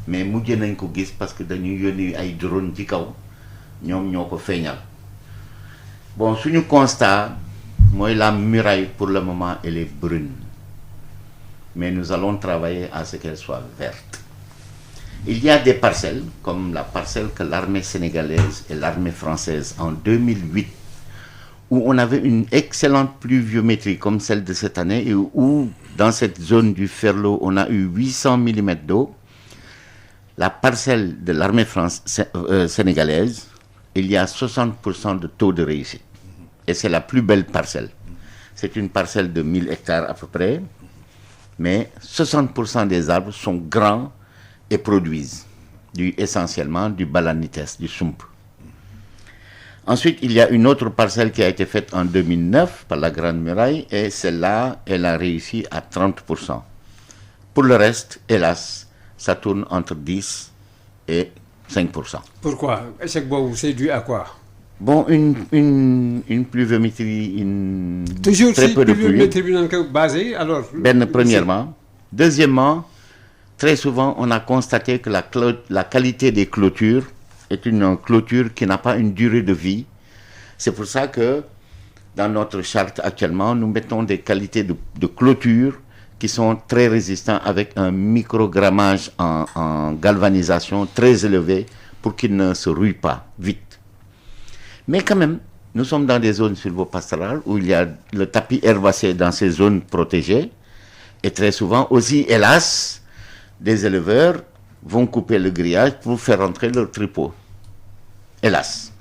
mais mujj nañ ko gis parce que dañuy yónni ay drone ci kaw ñoom ñoo ko feeñal bon suñu constat mooy la muraille pour le moment elle est brune mais nous allons travailler à ce qu'elle soit verte. Il y a des parcelles comme la parcelle que l'armée sénégalaise et l'armée française en 2008 où on avait une excellente pluviométrie comme celle de cette année et où dans cette zone du Ferlo on a eu 800 mm d'eau. La parcelle de l'armée sénégalaise, il y a 60% de taux de réussite et c'est la plus belle parcelle. C'est une parcelle de 1000 hectares à peu près mais 60% des arbres sont grands et produisent essentiellement du balanites, du sump. Ensuite, il y a une autre parcelle qui a été faite en 2009 par la Grande Muraille et celle-là, elle a réussi à 30%. Pour le reste, hélas, ça tourne entre 10 et 5%. Pourquoi? Échec boobu c'est dû à quoi? Bon, une pluviométrie, toujours très si peu de pluie. pluviométrie bi nañ ko basé alors. Premièrement. Deuxièmement, très souvent, on a constaté que la qualité des clôtures est une clôture qui n'a pas une durée de vie. C'est pour ça que dans notre charte actuellement, nous mettons des qualités de clôture qui sont très résistants avec un microgrammage en galvanisation très élevé pour qu'ils ne se rouillent pas vite. Mais quand même, nous sommes dans des zones sylvopastorales où il y a le tapis herbacé dans ces zones protégées. Et très souvent aussi, hélas, des éleveurs vont couper le grillage pour faire rentrer leur troupeau. Hélas.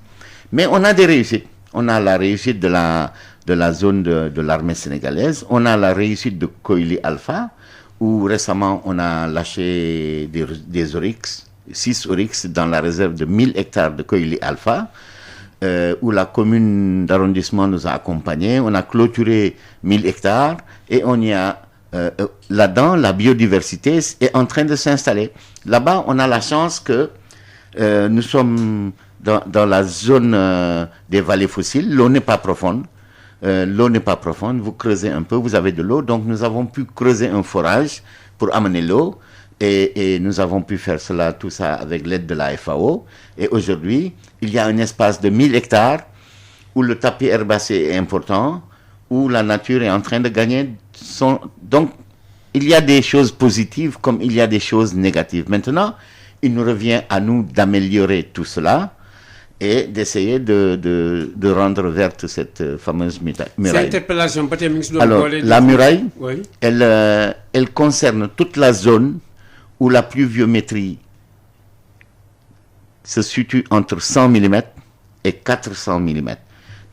Mais on a des réussites. On a la réussite de la zone de l'armée sénégalaise. On a la réussite de Koili Alpha, où récemment on a lâché des oryx, 6 oryx dans la réserve de 1000 hectares de Koili Alpha, où la commune d'arrondissement nous a accompagnés. On a clôturé 1000 hectares et on y a là-dedans, la biodiversité est en train de s'installer. Là-bas, on a la chance que nous sommes dans la zone des vallées fossiles. L'eau n'est pas profonde. Vous creusez un peu, vous avez de l'eau. Donc, nous avons pu creuser un forage pour amener l'eau. Et nous avons pu faire tout ça avec l'aide de la FAO. Et aujourd'hui, il y a un espace de 1000 hectares où le tapis herbacé est important, où la nature est en train de gagner son... Donc, il y a des choses positives comme il y a des choses négatives. Maintenant, il nous revient à nous d'améliorer tout cela et d'essayer de rendre verte cette fameuse muraille. Cette interpellation, alors, la muraille, oui. elle concerne toute la zone où la pluviométrie se situe entre 100 mm et 400 mm.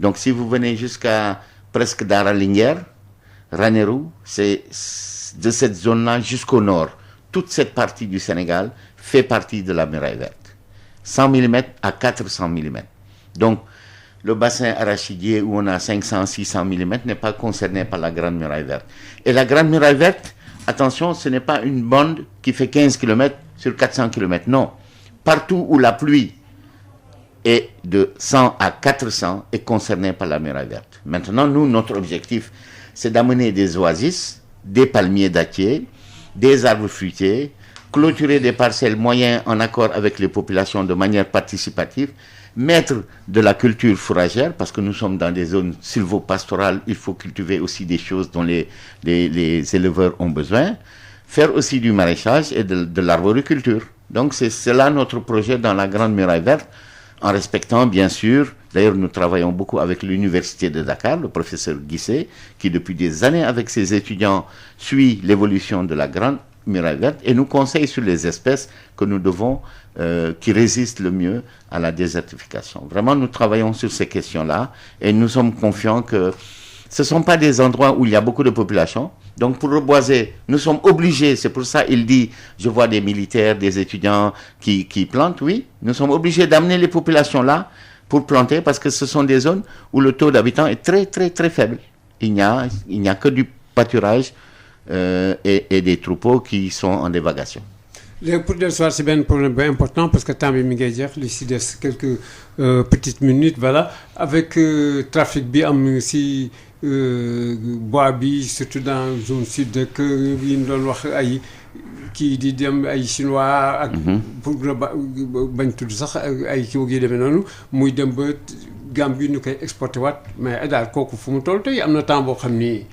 Donc, si vous venez jusqu'à presque Dara-Linguère, Ranérou, c'est de cette zone-là jusqu'au nord. Toute cette partie du Sénégal fait partie de la muraille verte. 100 mm à 400 mm. Donc, le bassin arachidier où on a 500-600 mm n'est pas concerné par la Grande Muraille Verte. Et la Grande Muraille Verte, attention, ce n'est pas une bande qui fait 15 km sur 400 km. Non. Partout où la pluie est de 100 à 400 est concerné par la Muraille Verte. Maintenant, nous, notre objectif, c'est d'amener des oasis, des palmiers dattiers, des arbres fruitiers, clôturer des parcelles moyennes en accord avec les populations de manière participative, mettre de la culture fourragère, parce que nous sommes dans des zones sylvopastorales, il faut cultiver aussi des choses dont les éleveurs ont besoin, faire aussi du maraîchage et de l'arboriculture. Donc c'est là notre projet dans la Grande Muraille Verte, en respectant bien sûr, d'ailleurs nous travaillons beaucoup avec l'Université de Dakar, le professeur Guissé, qui depuis des années avec ses étudiants suit l'évolution de la Grande Muraille Verte et nous conseille sur les espèces que nous devons, qui résistent le mieux à la désertification. Vraiment, nous travaillons sur ces questions-là et nous sommes confiants que ce ne sont pas des endroits où il y a beaucoup de population. Donc pour reboiser, nous sommes obligés, c'est pour ça il dit, je vois des militaires, des étudiants qui plantent, oui, nous sommes obligés d'amener les populations là pour planter parce que ce sont des zones où le taux d'habitants est très très très faible. Il n'y a que du pâturage et des troupeaux qui sont en divagation. Pour le soir, c'est un problème important parce que temps bi mi ngay jeex li si des quelques petites minutes, voilà, avec trafic bi am si bois bi surtout dans zone sud que yi ñu doon wax ay kii di dem ay chinois ak pour bañ tudd sax ay kii yi demee noonu muy dem ba Gambie ñu koy exporté waat mais daal kooku fu mu toll tey am na temps boo xam ni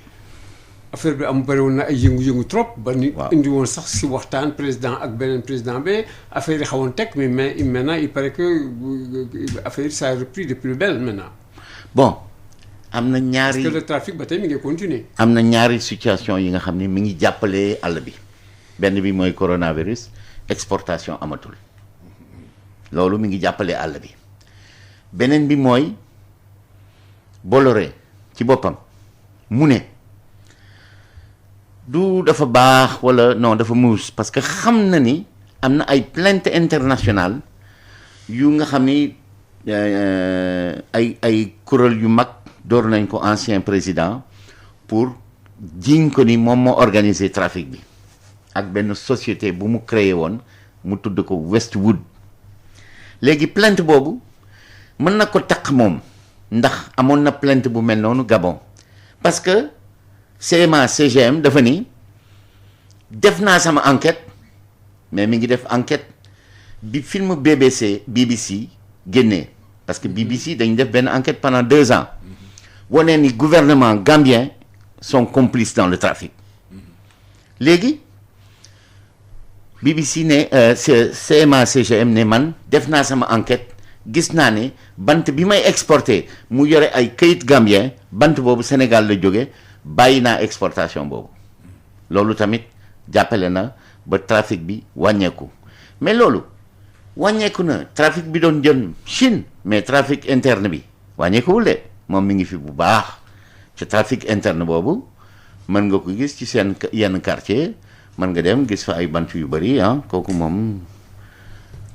affaire bi am bëri woon na ay yëngu-yëngu trop. ba ni indi woon sax si waxtaan président ak beneen président ba affaire yi xawoon teg mais maintenant il paraît que affaire yi ça a repris de plus belle maintenant. Bon am na ñaari parce que le trafic ba tey mi ngi continuer. am na ñaari situation yi nga xam ne mi ngi jàppale àll bi benn bi mooy coronavirus exportation amatul loolu mi ngi jàppale àll bi beneen bi mooy Bolloré ci boppam mu ne. du dafa baax wala non dafa muus parce que xam na ni am na ay plainte internationale yu nga xam ni ay kuréel yu mag door nañ ko ancien président pour jiñ ko ni moom moo organiser trafic bi ak benn société bu mu créé woon mu tudd ko Westwood léegi plainte boobu mën na ko taq moom ndax amoon na plainte bu mel noonu Gabon parce que CMA CGM dafa ni def naa sama enquête mais mi ngi def enquête bi film BBC génnee parce que BBC dañu def benn enquête pendant 2 ans wane ni gouvernement gambien sont complices dans le trafic léegi BBC ne CMA CGM ne man def naa sama enquête gis naa ne bant bi may exporté mu yore ay këyit gambien bant boobu Sénégal la jóge bàyyi naa exportation boobu loolu tamit jàppale na ba trafic bi wàññeeku mais loolu wàññeeku na trafic bi doon jëm Chine mais trafic interne bi wàññeekuwul de moom mi ngi fi bu baax ci trafic interne boobu mën nga ko gis ci seen yenn quartier mën nga dem gis fa ay bant yu bëri kooku moom.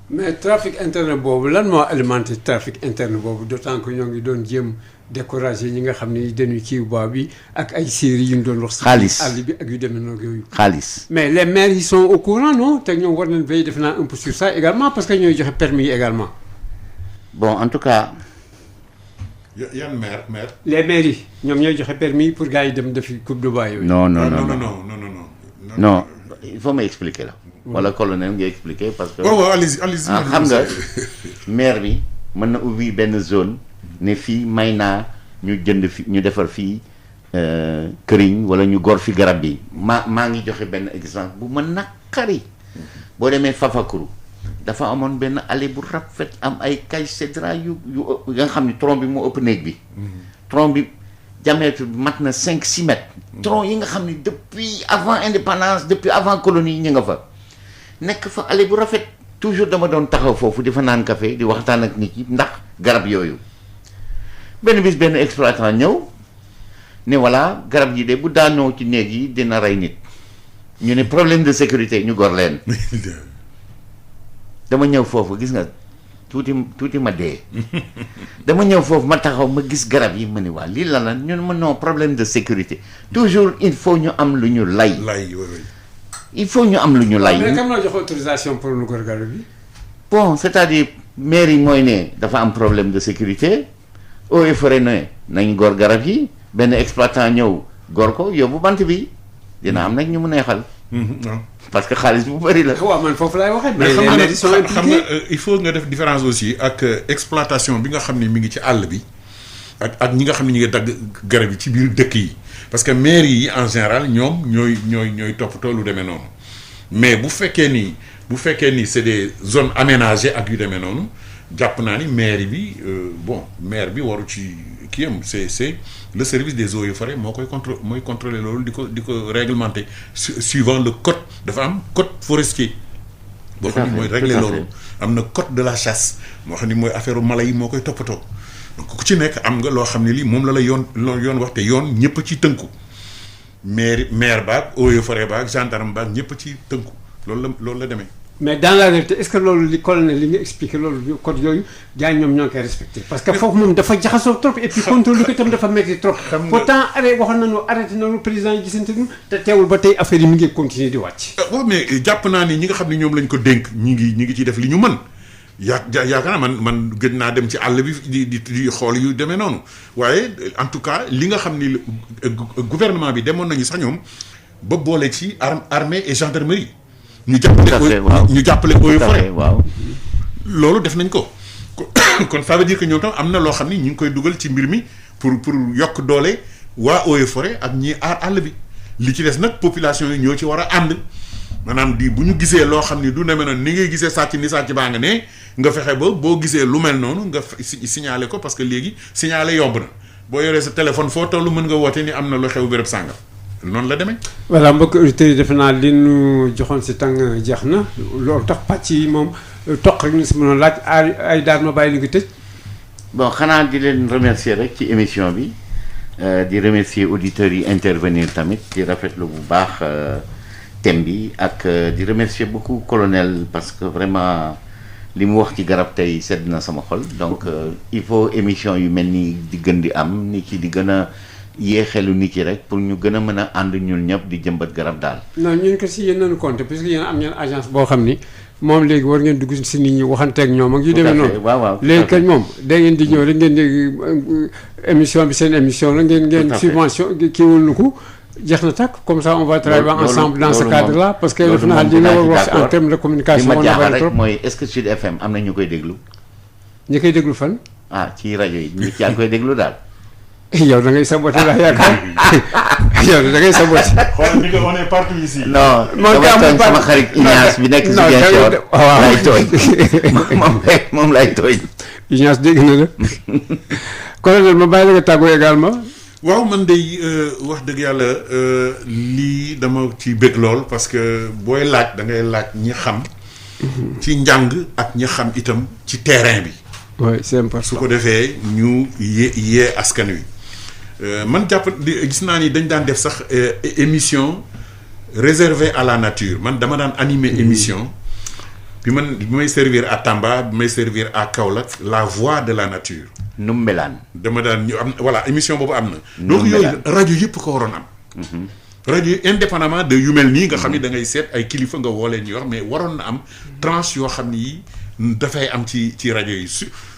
mais trafic interne boobu lan moo alimenté trafic interne boobu d'autant que ñoo ngi doon jéem décourager ñi nga xam ne dañuy kii bois bi ak ay séries yu ñu doon wax. xaalis àll bi ak yu demee noonu yooyu. xaalis. mais les maires ils sont au courant non te ñoom war nañ veiller def naa un peu sur ça également parce que ñooy joxe permis yi également. bon en tout cas. yan maire. les maires yi ñoom ñooy joxe permis pour gars yi dem defi coupe de bois yooyu. non non. il faut ma expliquer la. wala colonel nga expliquer parce que. waaw allez-y xam nga maire bi mën na ubbi benn zone ne fii may naa ñu jënd fi ñu defar fii këriñ wala ñu gor fi garab bi maa ngi joxe benn exemple bu ma naqari boo demee Fafakuru dafa amoon benn allée bu rafet am ay kay cédra yu nga xam ni tronc bi moo ëpp néeg bi tronc bi diamètre bi mat na 5-6 mètres tronc yi nga xam ni depuis avant indépendance depuis avant colonie ñu nga fa nekk fa allée bu rafet toujours dama doon taxaw foofu di fa naan café di waxtaan ak nit yi ndax garab yooyu benn bis benn exploitant ñëw ne voilà garab yi de bu daanoo ci néeg yi dina rey nit ñu ne problème de sécurité ñu gor leen dama ñëw foofu gis nga tuuti ma dee dama ñëw foofu ma taxaw ma gis garab yi ma ne waa lii la ñu ne ma non problème de sécurité toujours il faut ñu am lu ñu lay il faut ñu am lu ñu lay. mais kam la jox autorisation pour nu gor garab yi. bon c'est-à-dire mairie mooy ne dafa am problème de sécurité eaux et forêt ne nañ gor garab yi benn exploitant ñëw gor ko yóbbu bant bi dina am nag ñu mu neexal. parce que xaalis bu bëri la. waaw man foofu laay waxee. mais xam nga il faut nga def différence aussi ak exploitation bi nga xam ne mi ngi ci àll bi ak ñi nga xam ne ñu ngi dagg garab yi ci biir dëkk yi. parce que mairie yi en général ñoom ñooy toppatoo lu demee noonu mais bu fekkee ni c'est des zones aménagées ak yu demee noonu jàpp naa ni mairie bi maire bi waru ci kii am c'est le service des eaux et forêts moo koy contrôler loolu di ko réglementer suivant le code dafa am code forestier. boo xam ni mooy régler loolu am na code de la chasse moo xam ni mooy affaire mala yi moo koy toppatoo. donc ku ci nekk am nga loo xam ne lii moom la yoon wax te yoon ñëpp ci tënku maire baag eaux et forêts baag gendarme baag ñëpp ci tënku loolu la demee. mais dans la réalité est-ce que loolu li colonel li nga expliqué loolu code yooyu gars ñoom ñoo koy respecté. parce que foofu moom dafa jaxasoo trop et puis contrôle ko itam dafa métti trop. pourtant waxoon nañu arrêté nañu président yi gisante ñu te teewul ba tey affaire yi mi ngi continuer di wàcc. waaw mais jàpp naa ni ñi nga xam ne ñoom lañ ko dénk ñi ngi ciy def li ñu mën. yaakaar naa man gën naa dem ci àll bi di xool yu demee noonu waaye en tout cas li nga xam ni gouvernement bi demoon nañu sax ñoom ba boole ci armée et gendarmerie. ñu jàppale eaux et forêts waaw loolu def nañ ko kon ça veut dire que ñoom tam am na loo xam ni ñu ngi koy dugal ci mbir mi pour yokk doole waa eaux et forêts ak ñi aar àll bi li ci des nag population yi ñoo ci war a ànd. maanaam bu ñu gisee loo xam ni du demee noonu ni ngay gisee sàcc baa nga ne nga fexe ba boo gisee lu mel noonu nga signaler ko parce que léegi signaler yomb na boo yoree sa téléphone foo tollu mën nga woote ni am na lu xew béréb sàngam noonu la demee. voilà mbokk auditeurs yi defe naa li ñu joxoon si tàng jeex na loolu tax pàcc yi moom toq rek ñu si mën a laaj ay daal ma bàyyi li nga tëj. bon xanaa di leen remercier rek ci émission bi di remercier auditeurs yi intervenir tamit di rafetlu bu baax. thème bi ak di remercier beaucoup colonel parce que vraiment li mu wax ci garab tey sedd na sama xol donc il faut émission yu mel ni di gën di am nit ci di gën a yéexelu nit ci rek pour ñu gën a mën a ànd ñun ñëpp di jëmbat garab daal. non ñun ko si yéen nañu compté parce que yéen am ngeen agence boo xam ni moom léegi war ngeen dugg si nit ñi waxanteeg ñoom ak yu demee noonu. waaw léegi kañ moom da ngeen di ñëw rek ngeen di émission bi seen émission la ngeen subvention kiiwul nu ko jeex na tàkk comme ça on va travailler ensemble dans ce loolu cadre là parce que loolu def naa moom li nga dinaa war ci wax en termes de communication li ma jaaxal rek trop mooy est-ce que Sud FM am na ñu koy déglu. ñi koy déglu fan. ci rajo yi nit yaa ngi koy déglu daal. yow da ngay saboté ndax yaakaar yow da ngay saboté. xoolal ni nga on est partout ici. non dama tooñ sama xarit Ignace bi nekk Ziguinchor lay tooñ moom lay tooñ. Ignace dégg na la. colonel ma bàyyi la nga tàggoo également. waaw man de wax dëgg yàlla lii dama ci bëgg lool parce que booy laaj da ngay laaj ñi xam. ci njàng ak ñi xam itam ci terrain bi. oui c'est important su ko defee ñu yee askan wi. man jàpp gis naa ni dañ daan def sax émission réservée à la nature man dama daan animer émission bi may servir à Tamba bi may servir à Kaolack la voix de la nature. Numbelaan. dama daan ñu am voilà émission boobu am na. donc yooyu rajo yëpp ko waroon am. rajo yi indépendamment de yu mel nii nga xam ni da ngay seet ay kilifa nga woo leen ñu wax mais waroon na am tranche yoo xam ni yi dafay am ci rajo yi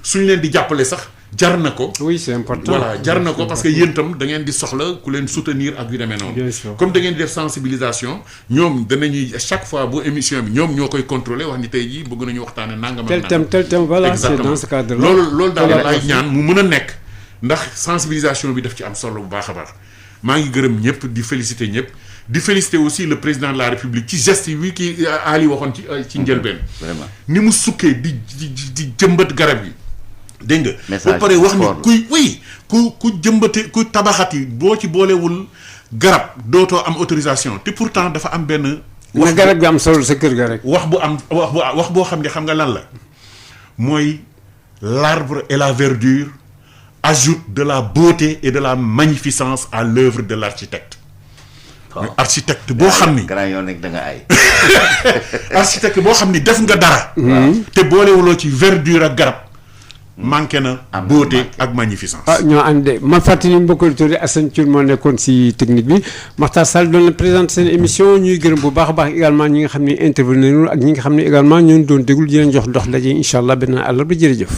suñ leen di jàppale sax jar na ko. oui c'est important voilà jar na ko parce que yéen itam da ngeen di soxla ku leen soutenir ak yu demee noonu. bien sûr comme da ngeen di def sensibilisation ñoom danañuy chaque fois bu émission bi ñoom ñoo koy contrôler wax ni tey jii bëgg nañu waxtaane nangam ak nangam. tel thème voilà exactement c'est dans ce cadre là. loolu daal laay ñaan mu mën a nekk ndax sensibilisation bi daf ci am solo bu baax a baax maa ngi gërëm ñëpp di féliciter ñëpp di féliciter aussi le président de la République ci geste yi kii Ali waxoon ci njëlbeen. vraiment ni mu sukkee di jëmbat garab yi. dégg nga. message ba pare wax ni ku jëmbate ku tabaxati boo ci boolewul garab dootoo am autorisation te pourtant dafa am benn. wax garab gi am solo sa kër ga rek. wax boo xam ne xam nga lan la mooy l'arbre et la verdure ajoutent de la beauté et de la magnificence à l'œuvre de l'architecte. architecte boo xam ni grand yoon rek da nga ay. architecte boo xam ni def nga dara. te boolewuloo ci verdure ak garab. manqué na beauté ak magnificence. ñoo ànd ma fàttali mbokki auditeurs yi Assane Thioune moo nekkoon si technique bi Makhtar Sall doon la présenter seen émission ñuy gërëm bu baax a baax également ñi nga xam ne intervenir ak ñi nga xam ne également ñoo doon déglu di leen jox dox daje incha allah benn àllarba jërëjëf.